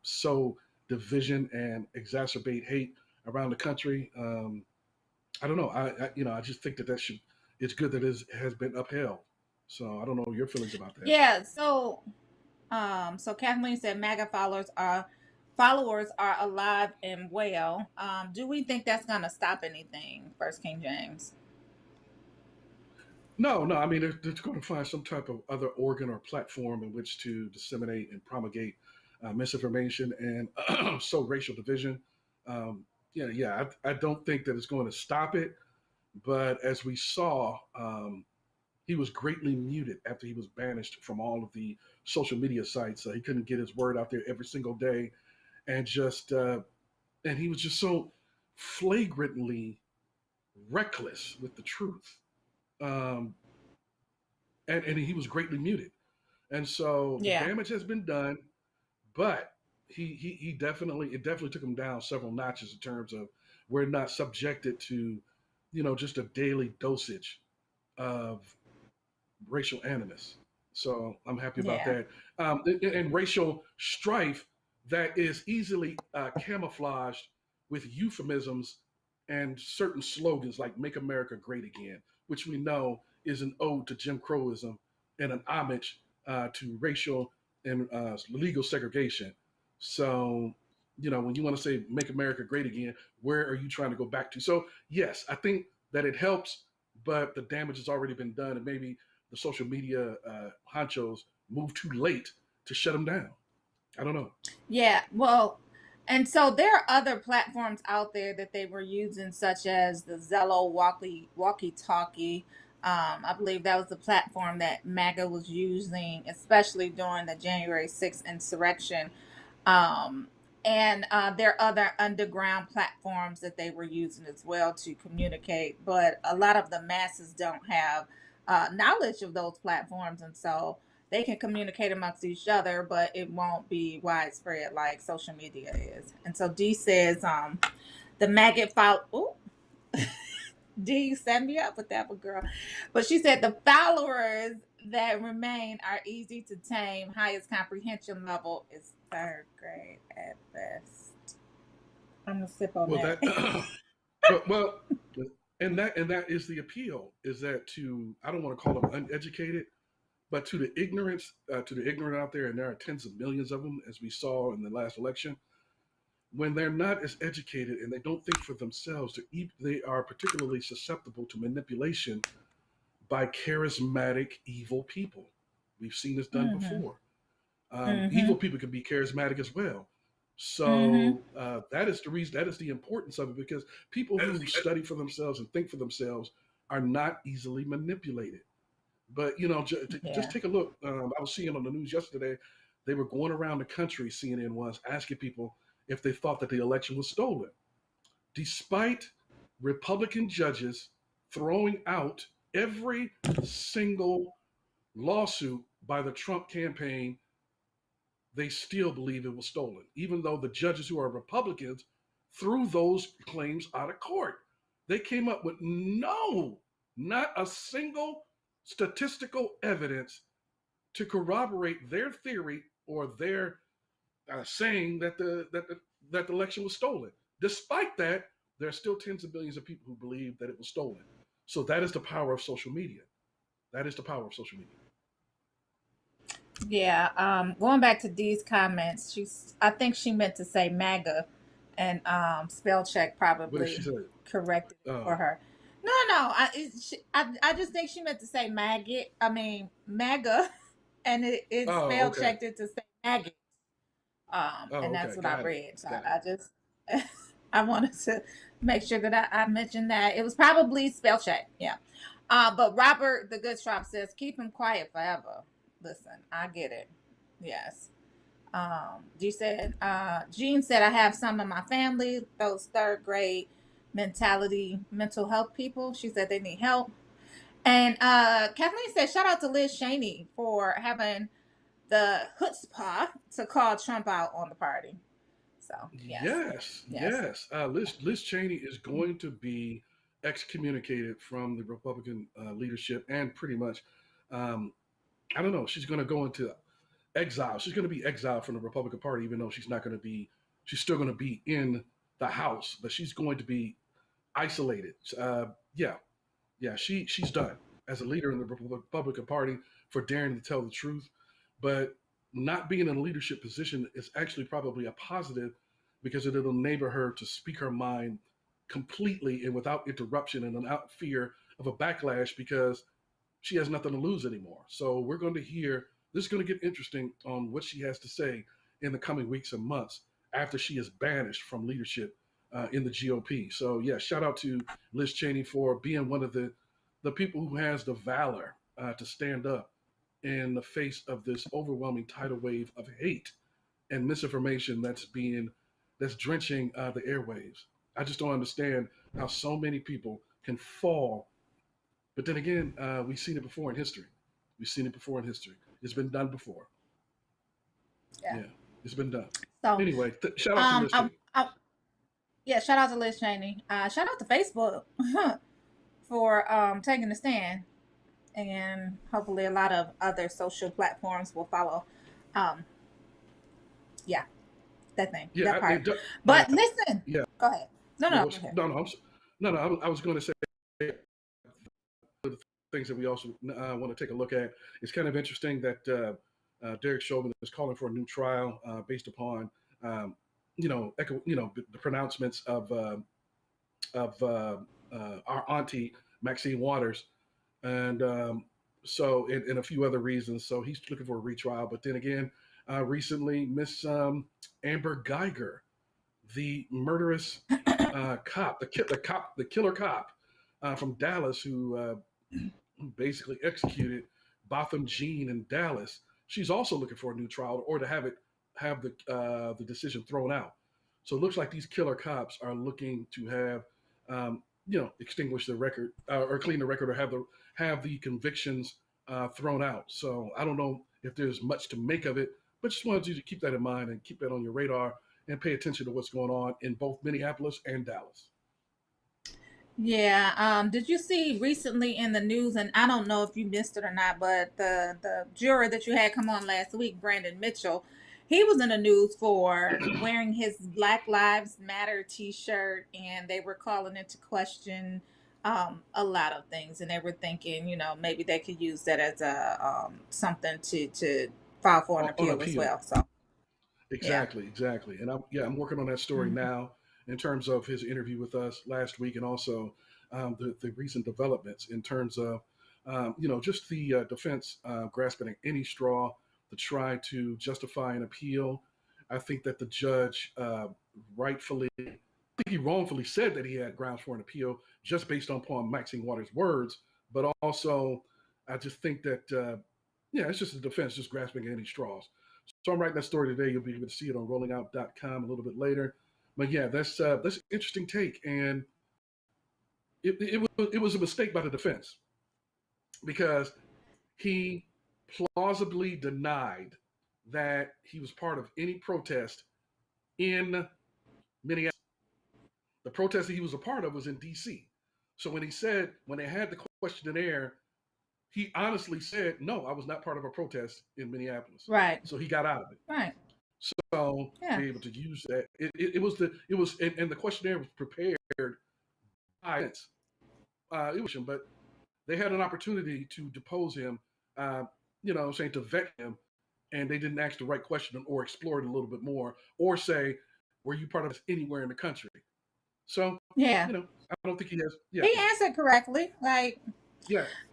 sow division and exacerbate hate around the country, I don't know. I just think that it's good that it has been upheld. So I don't know your feelings about that. Yeah. So Kathleen said MAGA followers are alive and well. Do we think that's going to stop anything, First King James? No. I mean, they're going to find some type of other organ or platform in which to disseminate and promulgate misinformation and sow racial division. I don't think that it's going to stop it. But as we saw, he was greatly muted after he was banished from all of the social media sites. He couldn't get his word out there every single day, and he was just so flagrantly reckless with the truth. And he was greatly muted. And so the damage has been done, but it definitely took him down several notches in terms of we're not subjected to, just a daily dosage of racial animus. So I'm happy about that. And racial strife that is easily camouflaged with euphemisms and certain slogans like "Make America Great Again," which we know is an ode to Jim Crowism and an homage to racial and legal segregation. So, when you want to say "Make America Great Again," where are you trying to go back to? So, yes, I think that it helps, but the damage has already been done, and maybe the social media honchos moved too late to shut them down. I don't know. Yeah, well, and so there are other platforms out there that they were using, such as the Zello walkie-talkie. I believe that was the platform that MAGA was using, especially during the January 6th insurrection. And there are other underground platforms that they were using as well to communicate. But a lot of the masses don't have knowledge of those platforms, and so they can communicate amongst each other, but it won't be widespread like social media is. And so D says, the maggot file. Oh, D, you set me up with that one, girl. But she said the followers that remain are easy to tame. Highest comprehension level is third grade at best. I'm gonna sip on Well, that. well, and that is the appeal. Is that to, I don't want to call them uneducated, but to the ignorance, to the ignorant out there, and there are tens of millions of them, as we saw in the last election. When they're not as educated and they don't think for themselves, they are particularly susceptible to manipulation by charismatic evil people. We've seen this done before. Evil people can be charismatic as well. So that is the reason. That is the importance of it, because people who study for themselves and think for themselves are not easily manipulated. But just take a look. I was seeing on the news yesterday, they were going around the country. CNN was asking people if they thought that the election was stolen, despite Republican judges throwing out every single lawsuit by the Trump campaign. They still believe it was stolen, even though the judges who are Republicans threw those claims out of court. They came up with not a single statistical evidence to corroborate their theory or their saying that the election was stolen. Despite that, there are still tens of millions of people who believe that it was stolen. So that is the power of social media. That is the power of social media. Yeah, going back to Dee's comments, I think she meant to say MAGA, and spell check What did she probably say? corrected it for her. No, I just think she meant to say maggot. I mean MAGA, and it spell checked it to say maggot. And that's what I read. So I just I wanted to make sure that I mentioned that it was probably spell check. Yeah. But Robert the Good Shop says, keep him quiet forever. Listen, I get it. Yes. Jean said, I have some in my family, those third grade mental health people. She said they need help. And Kathleen said, shout out to Liz Cheney for having the chutzpah to call Trump out on the party. So Yes. Liz Cheney is going to be excommunicated from the Republican leadership, and pretty much, I don't know, she's going to go into exile. She's going to be exiled from the Republican Party, even though she's she's still going to be in the House, but she's going to be isolated. She's done as a leader in the Republican Party for daring to tell the truth. But not being in a leadership position is actually probably a positive, because it'll enable her to speak her mind completely and without interruption and without fear of a backlash, because she has nothing to lose anymore. So we're going to hear, this is going to get interesting on what she has to say in the coming weeks and months after she is banished from leadership in the GOP. So yeah, shout out to Liz Cheney for being one of the people who has the valor to stand up in the face of this overwhelming tidal wave of hate and misinformation that's drenching the airwaves. I just don't understand how so many people can fall. But then again, we've seen it before in history. It's been done before. Yeah, it's been done. So anyway, shout out to Liz Cheney. Shout out to Liz Cheney. Shout out to Facebook for taking the stand. And hopefully a lot of other social platforms will follow. That thing. Yeah, that part. But listen. Yeah. Go ahead. No. I was going to say the things that we also want to take a look at. It's kind of interesting that Derek Chauvin is calling for a new trial based upon the pronouncements of our auntie Maxine Waters, and so and a few other reasons. So he's looking for a retrial. But then again, recently, Miss Amber Geiger, the murderous cop, the killer cop from Dallas, who basically executed Botham Jean in Dallas. She's also looking for a new trial, or to have the decision thrown out. So it looks like these killer cops are looking to have, extinguish the record or clean the record or have the convictions thrown out. So I don't know if there's much to make of it, but just wanted you to keep that in mind and keep that on your radar and pay attention to what's going on in both Minneapolis and Dallas. Yeah. Did you see recently in the news, and I don't know if you missed it or not, but the juror that you had come on last week, Brandon Mitchell, he was in the news for wearing his Black Lives Matter T-shirt, and they were calling into question a lot of things, and they were thinking, maybe they could use that as a something to file for an appeal as well. So Exactly. And I'm working on that story now in terms of his interview with us last week, and also the recent developments in terms of just the defense grasping at any straw to try to justify an appeal. I think that the judge he wrongfully said that he had grounds for an appeal just based upon Maxine Waters' words, but also I just think that it's just the defense just grasping at any straws. So I'm writing that story today. You'll be able to see it on rollingout.com a little bit later. But yeah, that's an interesting take, and it was a mistake by the defense because he plausibly denied that he was part of any protest in Minneapolis. The protest that he was a part of was in D.C. So when they had the questionnaire, he honestly said, "No, I was not part of a protest in Minneapolis." Right. So he got out of it. Right. So be able to use that. It was the questionnaire was prepared by it was, but they had an opportunity to depose him, to vet him, and they didn't ask the right question or explore it a little bit more, or say, "Were you part of this anywhere in the country?" So I don't think he has. Yeah, he answered correctly.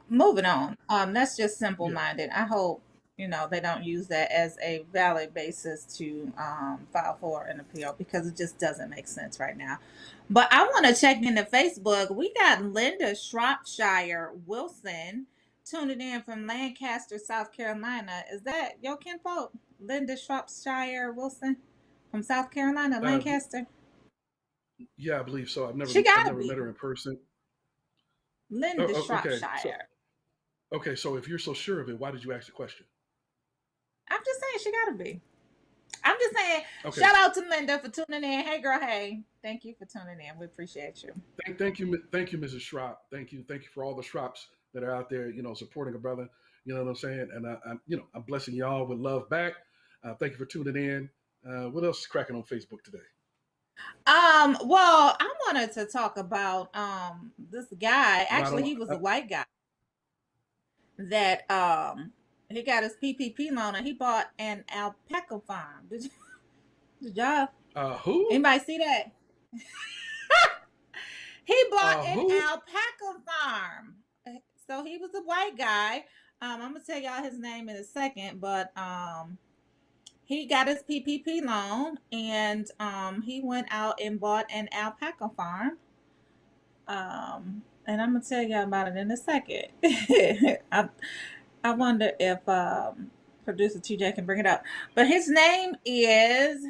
Moving on. That's just simple-minded. I hope they don't use that as a valid basis to file for an appeal, because it just doesn't make sense right now. But I want to check into Facebook. We got Linda Shropshire Wilson tuning in from Lancaster, South Carolina. Is that your kinfolk? Linda Shropshire Wilson from South Carolina, Lancaster? Yeah, I believe so. I've never met her in person. Linda Shropshire. Okay, so if you're so sure of it, why did you ask the question? I'm just saying she gotta be. I'm just saying, shout out to Linda for tuning in. Hey girl, hey. Thank you for tuning in. We appreciate you. Thank you, Mrs. Shrop. Thank you for all the Shrops that are out there, supporting a brother. You know what I'm saying? And I'm blessing y'all with love back. Thank you for tuning in. What else is cracking on Facebook today? Well, I wanted to talk about this guy. Actually, he was a white guy that he got his PPP loan and he bought an alpaca farm. Did y'all? Who? Anybody see that? He bought an alpaca farm. So he was a white guy. I'm gonna tell y'all his name in a second, but he got his PPP loan and he went out and bought an alpaca farm. And I'm gonna tell y'all about it in a second. I wonder if producer TJ can bring it up. But his name is,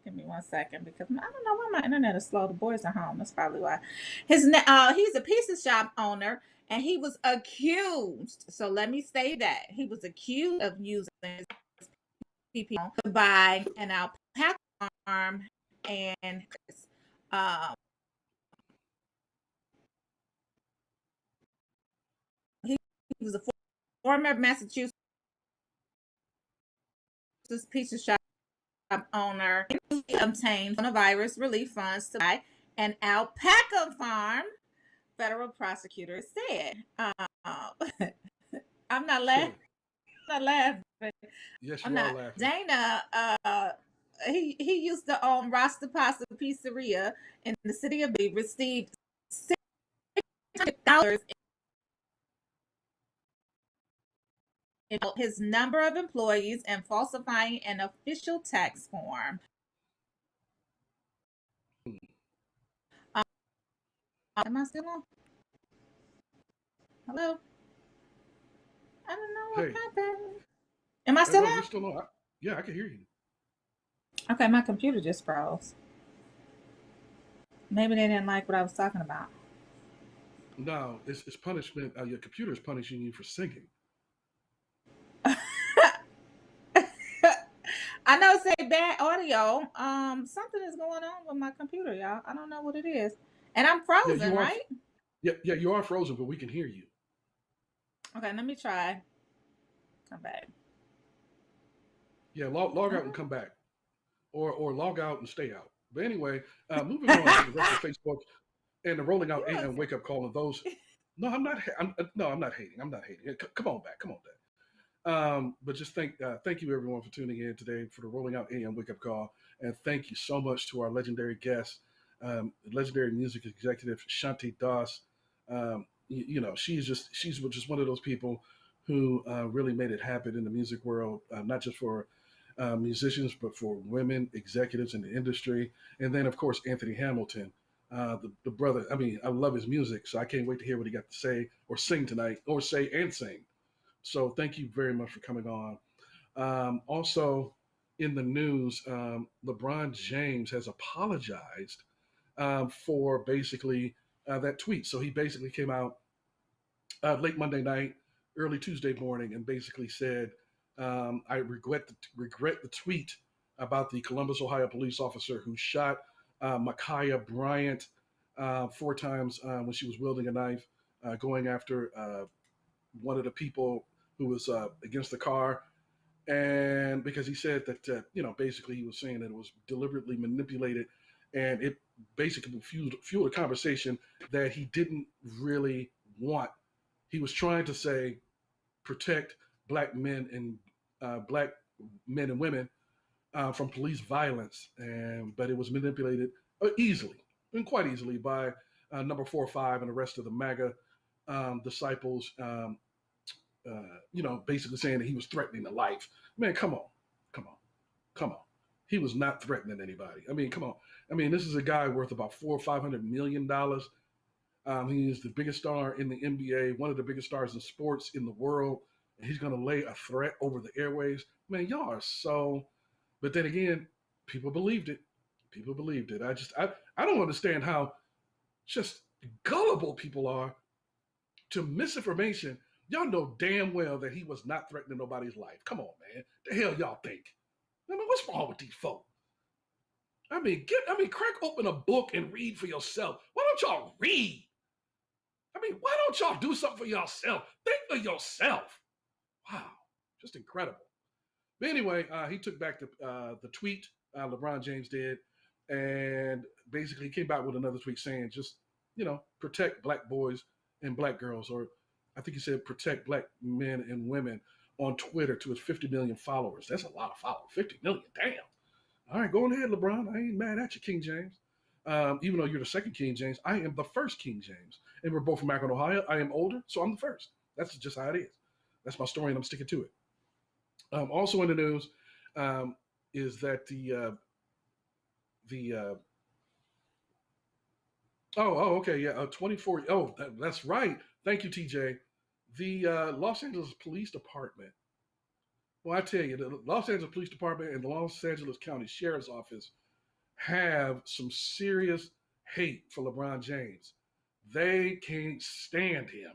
give me 1 second, because I don't know why my internet is slow. The boys are home. That's probably why. He's a pizza shop owner, and he was accused. So let me say that he was accused of using his PPP to buy an alpaca farm, and he was a former Massachusetts pizza shop owner. He obtained coronavirus relief funds to buy an alpaca farm, federal prosecutors said. I'm not laughing. I'm not laughing. Yes, you are laughing. Dana, he used to own Rasta Pasta Pizzeria in the city of B. Received $600 in his number of employees and falsifying an official tax form. Am I still on? Hello? I don't know what happened. Am I still on? You're still on. Yeah, I can hear you. Okay, my computer just froze. Maybe they didn't like what I was talking about. No, it's punishment. Your computer is punishing you for singing. I know it say bad audio. Something is going on with my computer, y'all. I don't know what it is. And I'm Yeah, frozen, you are. right? Yeah, you are frozen, but we can hear you. Okay, let me try. Come back. Yeah, log out and come back, or log out and stay out. But anyway, moving on to the rest of Facebook and the rolling out AM wake up call and those. No, I'm not. I'm not hating. I'm not hating. Come on back. Come on back. But just thank you everyone for tuning in today for the rolling out AM wake up call, and thank you so much to our legendary guest, legendary music executive Shanti Das. She's just one of those people who really made it happen in the music world, not just for musicians, but for women executives in the industry. And then, of course, Anthony Hamilton, the brother. I mean, I love his music, so I can't wait to hear what he got to say or sing tonight, or say and sing. So thank you very much for coming on. Also, in the news, LeBron James has apologized for basically that tweet. So he basically came out late Monday night, early Tuesday morning, and basically said, "I regret the tweet about the Columbus, Ohio police officer who shot Ma'Khia Bryant 4 times when she was wielding a knife, going after one of the people who was against the car." And because he said that, basically he was saying that it was deliberately manipulated, and it basically fueled a conversation that he didn't really want. He was trying to say protect black men and women from police violence, but it was manipulated easily and quite easily by number 4-5 and the rest of the MAGA disciples. Basically saying that he was threatening the life. Man, come on, come on, come on. He was not threatening anybody. I mean, come on. I mean, this is a guy worth about $400-500 million. He is the biggest star in the NBA, one of the biggest stars in sports in the world, and he's going to lay a threat over the airwaves. Man, y'all are so. But then again, people believed it. People believed it. I don't understand how just gullible people are to misinformation. Y'all know damn well that he was not threatening nobody's life. Come on, man. The hell y'all think? I mean, what's wrong with these folk? I mean, crack open a book and read for yourself. Why don't y'all read? I mean, why don't y'all do something for yourself? Think for yourself. Wow, just incredible. But anyway, he took back the tweet LeBron James did, and basically came back with another tweet saying, just, protect black boys and black girls, or I think he said protect black men and women on Twitter to his 50 million followers. That's a lot of followers. 50 million, damn. All right, go on ahead, LeBron. I ain't mad at you, King James. Even though you're the second King James, I am the first King James. And we're both from Akron, Ohio. I am older, so I'm the first. That's just how it is. That's my story, and I'm sticking to it. Also in the news is that okay, yeah, 24. Oh, that's right. Thank you, TJ. The Los Angeles Police Department. Well, I tell you, the Los Angeles Police Department and the Los Angeles County Sheriff's Office have some serious hate for LeBron James. They can't stand him.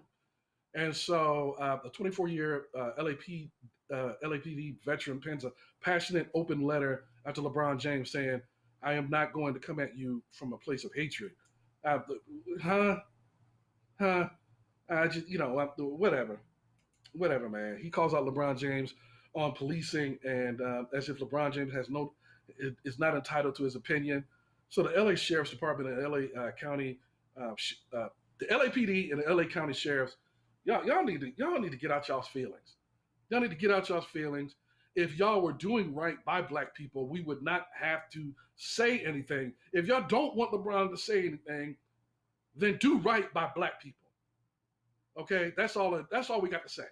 And so a 24-year LAPD veteran pens a passionate open letter to LeBron James saying, "I am not going to come at you from a place of hatred." Whatever, man. He calls out LeBron James on policing, and as if LeBron James is not entitled to his opinion. So the LA Sheriff's Department and LA County, the LAPD and the LA County Sheriffs, y'all need to get out y'all's feelings. Y'all need to get out y'all's feelings. If y'all were doing right by black people, we would not have to say anything. If y'all don't want LeBron to say anything, then do right by black people. Okay, that's all we got to say.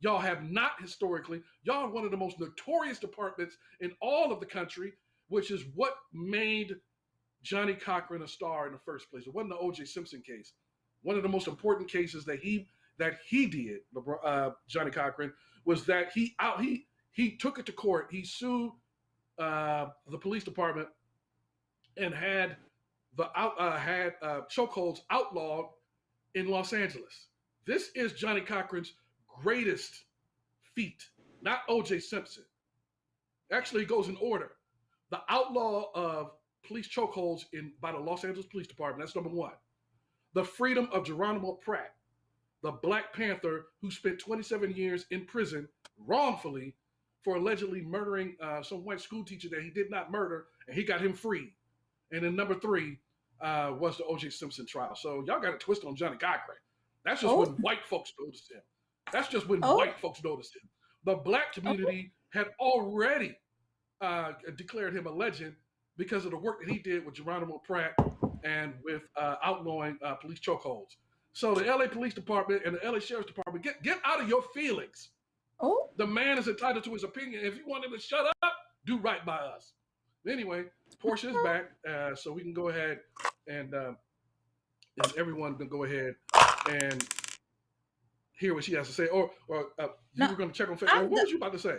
Y'all have not historically. Y'all are one of the most notorious departments in all of the country, which is what made Johnny Cochran a star in the first place. It wasn't the O.J. Simpson case. One of the most important cases that he did, Johnny Cochran, was that he took it to court. He sued the police department and had chokeholds outlawed in Los Angeles. This is Johnny Cochran's greatest feat, not O.J. Simpson. Actually, it goes in order. The outlaw of police chokeholds by the Los Angeles Police Department, that's number one. The freedom of Geronimo Pratt, the Black Panther who spent 27 years in prison wrongfully for allegedly murdering some white school teacher that he did not murder, and he got him free. And then number three was the O.J. Simpson trial. So y'all got a twist on Johnny Cochran. That's just when white folks noticed him. That's just when white folks noticed him. The Black community had already declared him a legend because of the work that he did with Geronimo Pratt and with outlawing police chokeholds. So the LA Police Department and the LA Sheriff's Department, get out of your feelings. The man is entitled to his opinion. If you want him to shut up, do right by us. Anyway, Portia is back, so we can go ahead and everyone can go ahead and hear what she has to say. Or you were going to check on Facebook. What was you about to say?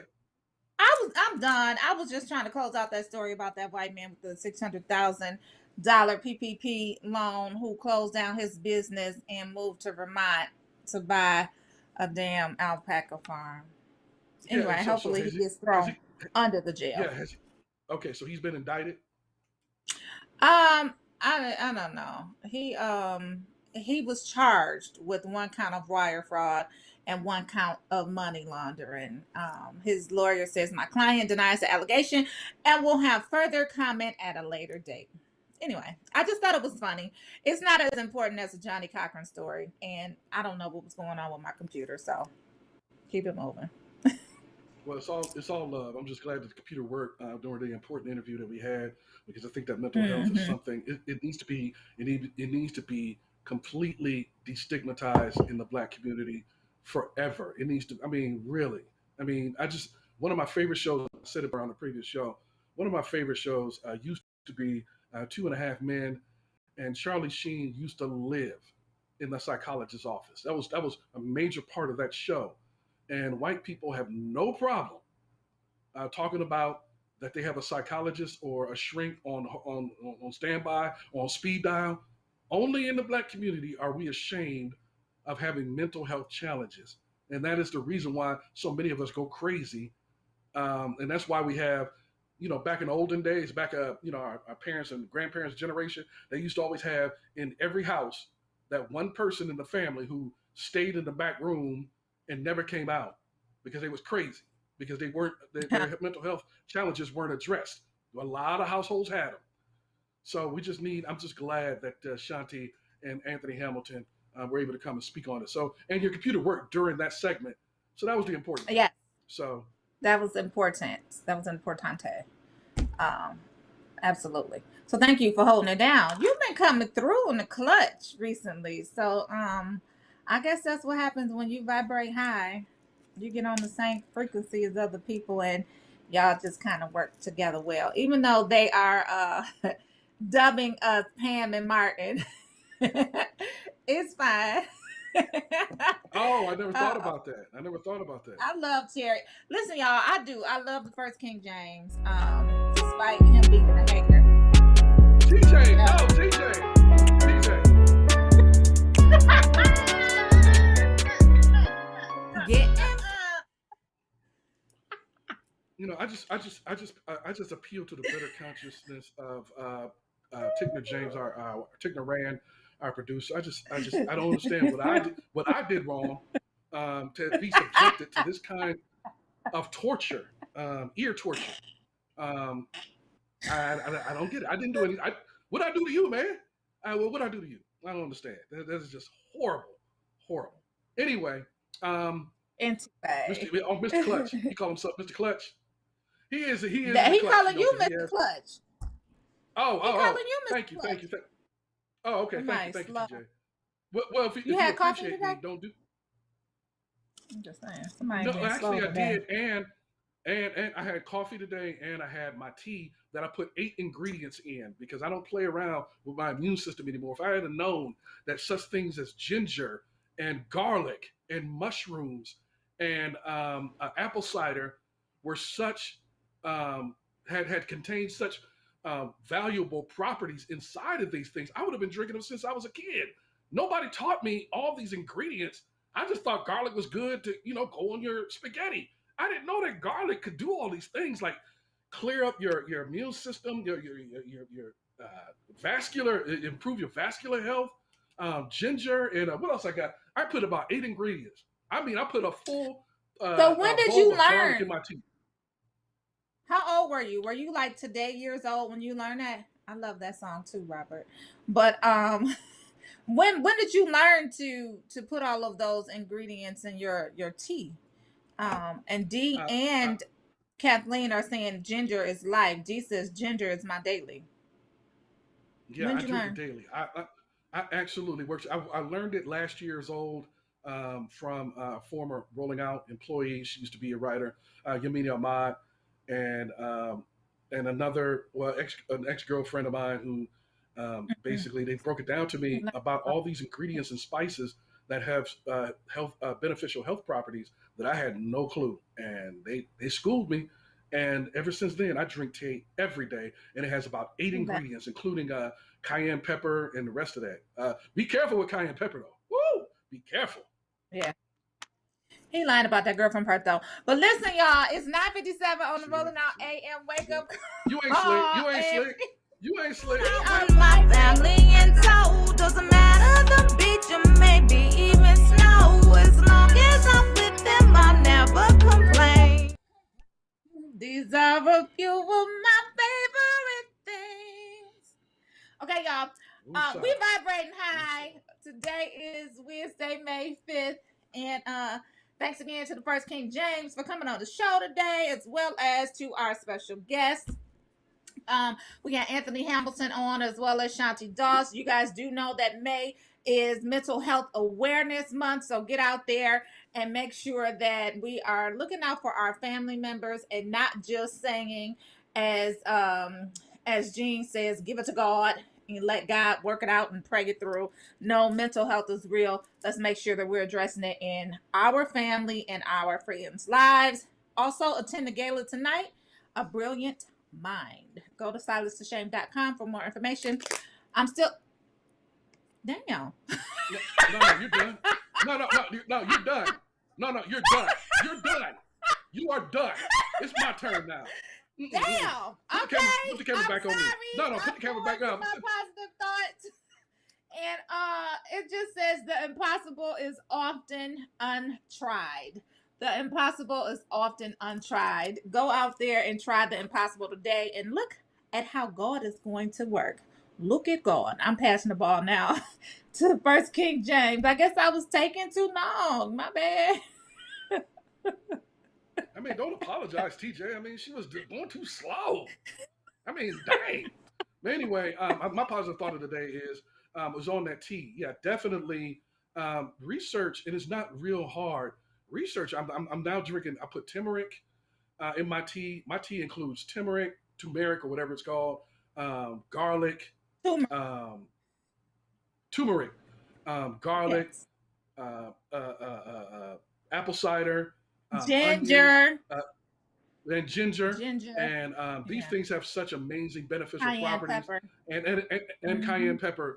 I'm done. I was just trying to close out that story about that white man with the $600,000 PPP loan who closed down his business and moved to Vermont to buy a damn alpaca farm. Anyway, hopefully he gets thrown under the jail. Yeah. Okay, so he's been indicted. I don't know. He was charged with one count of wire fraud and one count of money laundering. His lawyer says my client denies the allegation and will have further comment at a later date. Anyway, I just thought it was funny. It's not as important as the Johnny Cochran story, and I don't know what was going on with my computer, so keep it moving. Well, it's all love. I'm just glad that the computer worked during the important interview that we had, because I think that mental health is something it needs to be completely destigmatized in the Black community forever. It needs to. I mean, really. I mean, one of my favorite shows. I said it on the previous show. One of my favorite shows used to be 2.5 Men, and Charlie Sheen used to live in the psychologist's office. That was a major part of that show. And white people have no problem talking about that they have a psychologist or a shrink on standby or on speed dial. Only in the Black community are we ashamed of having mental health challenges. And that is the reason why so many of us go crazy. And that's why we have, back in the olden days, our parents and grandparents' generation, they used to always have in every house that one person in the family who stayed in the back room and never came out because they was crazy, because their mental health challenges weren't addressed. A lot of households had them. So I'm just glad that Shanti and Anthony Hamilton were able to come and speak on it. So, and your computer worked during that segment. So that was the important thing. Yeah. So that was important. That was importante. Absolutely. So thank you for holding it down. You've been coming through in the clutch recently. So, I guess that's what happens when you vibrate high. You get on the same frequency as other people, and y'all just kind of work together well. Even though they are dubbing us Pam and Martin, it's fine. Oh, I never thought about that. I love Terry. Listen, y'all, I do. I love the first King James, despite him being a hater. TJ, no, TJ. I just appeal to the better consciousness of Tickner James, our Tickner Rand, our producer. I don't understand what I did wrong to be subjected to this kind of torture, ear torture. I don't get it. I didn't do anything. What I do to you, man? What I do to you? I don't understand. That is just horrible. Anyway, Mr. Clutch. He called himself Mr. Clutch. He is. He calling you Mr. Clutch. Oh. Thank you. Oh, okay. Thank you, TJ. Well, if you had coffee today, don't do. I'm just saying. Somebody. No, actually, I did, and I had coffee today, and I had my tea that I put 8 ingredients in because I don't play around with my immune system anymore. If I had known that such things as ginger and garlic and mushrooms and apple cider were such had contained such valuable properties inside of these things, I would have been drinking them since I was a kid. Nobody taught me all these ingredients. I just thought garlic was good to, go on your spaghetti. I didn't know that garlic could do all these things, like clear up your immune system, your vascular, improve your vascular health. Ginger and what else I got? I put about 8 ingredients. I mean, I put a full so when did bowl you of garlic learn? in my tea. How old were you? Were you like today years old when you learned that? I love that song too, Robert. But when did you learn to put all of those ingredients in your tea? And Dee and Kathleen are saying ginger is life. Dee says ginger is my daily. Yeah, I drink it daily. I absolutely works. I learned it last year's old from a former Rolling Out employee. She used to be a writer, Yamini Ahmad, and another an ex-girlfriend of mine who basically they broke it down to me about all these ingredients and spices that have beneficial health properties that I had no clue, and they schooled me. And ever since then, I drink tea every day, and it has about 8 ingredients, including cayenne pepper and the rest of that. Be careful with cayenne pepper, though. Woo! Be careful. Yeah. He lying about that girlfriend part, though. But listen, y'all, it's 9:57 on the Rolling Out AM Wake Up. You ain't slick. You ain't slick. You ain't slick. On my family and soul, doesn't matter the beach or maybe even snow. As long as I'm with them, I never complain. These are a few of my favorite things. Okay, y'all. We vibrating high. Today is Wednesday, May 5th. And thanks again to the First King James for coming on the show today, as well as to our special guests. We got Anthony Hamilton on, as well as Shanti Doss. You guys do know that May is Mental Health Awareness Month, so get out there and make sure that we are looking out for our family members and not just saying, as Jean says, give it to God and let God work it out and pray it through. No, mental health is real. Let's make sure that we're addressing it in our family and our friends' lives. Also, attend the gala tonight, A Brilliant Mind. Go to silencetheshame.com for more information. I'm still... Damn. No, you're done. No, you're done. No, you're done. You're done. You are done. It's my turn now. Damn. Okay. Put the camera back on me. No, put the camera back up. My positive thoughts. And it just says the impossible is often untried. The impossible is often untried. Go out there and try the impossible today and look at how God is going to work. Look at God. I'm passing the ball now to First King James. I guess I was taking too long. My bad. I mean, don't apologize, TJ. I mean, she was going too slow. I mean, dang. But anyway, my positive thought of the day is was on that tea. Yeah, definitely research. It is not real hard. Research. I'm now drinking. I put turmeric in my tea. My tea includes turmeric, or whatever it's called, garlic, turmeric, garlic, apple cider, ginger, onions, and ginger. And these things have such amazing beneficial cayenne properties. Pepper. And cayenne pepper.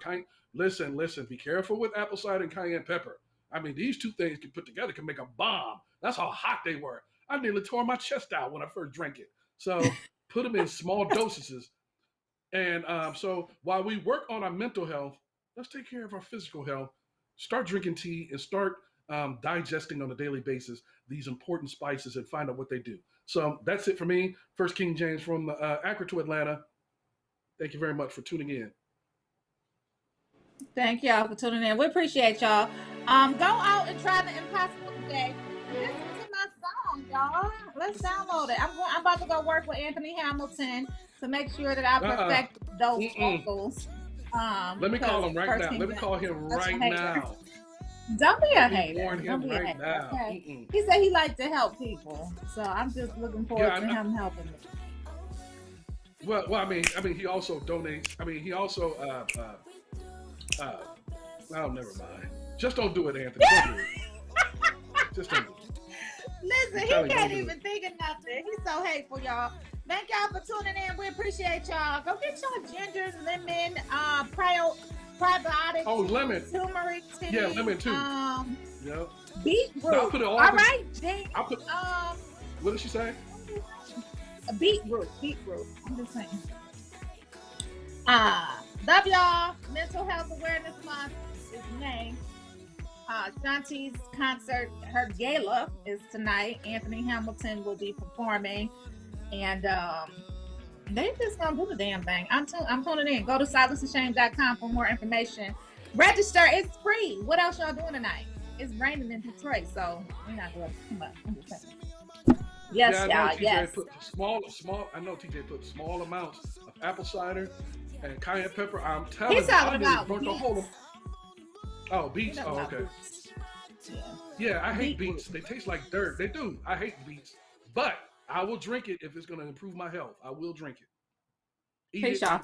Listen. Be careful with apple cider and cayenne pepper. I mean, these two things can put together can make a bomb. That's how hot they were. I nearly tore my chest out when I first drank it. So put them in small dosages. And so while we work on our mental health, let's take care of our physical health. Start drinking tea and start digesting on a daily basis these important spices and find out what they do. So that's it for me. First King James from Accra to Atlanta. Thank you very much for tuning in. Thank y'all for tuning in. We appreciate y'all. Go out and try the impossible today. Listen to my song, y'all. Let's download it. I'm about to go work with Anthony Hamilton to make sure that I perfect those vocals. Let me call him right now. Let me call him right now. Don't be a hater. Don't be a hater. Now. Okay. He said he liked to help people, so I'm just looking forward to him helping me. Well, I mean, he also donates. I mean, he also, oh, never mind. Just don't do it, Anthony. Don't do it. Just don't do it. Listen, he can't even think of nothing. He's so hateful, y'all. Thank y'all for tuning in. We appreciate y'all. Go get your ginger, lemon, probiotics. Oh, lemon. Turmeric tea. Yeah, lemon too. Yep. Beetroot. I'll put it all right, Jane. What did she say? Beetroot. I'm just saying. Love y'all. Mental Health Awareness Month is May. Shanti's concert, her gala is tonight. Anthony Hamilton will be performing, and they just gonna do the damn thing. I'm tuning in. Go to silenceandshame.com for more information. Register. It's free. What else y'all doing tonight? It's raining in Detroit, so we're not going to come up. I'm just saying. Yes, y'all. Yes. I know TJ put small amounts of apple cider and cayenne pepper. I'm telling you, I about the whole. Oh, beets. Oh, okay. Yeah, I hate beets. They taste like dirt. They do. I hate beets, but I will drink it if it's going to improve my health. I will drink it. Eat Peace, it. y'all.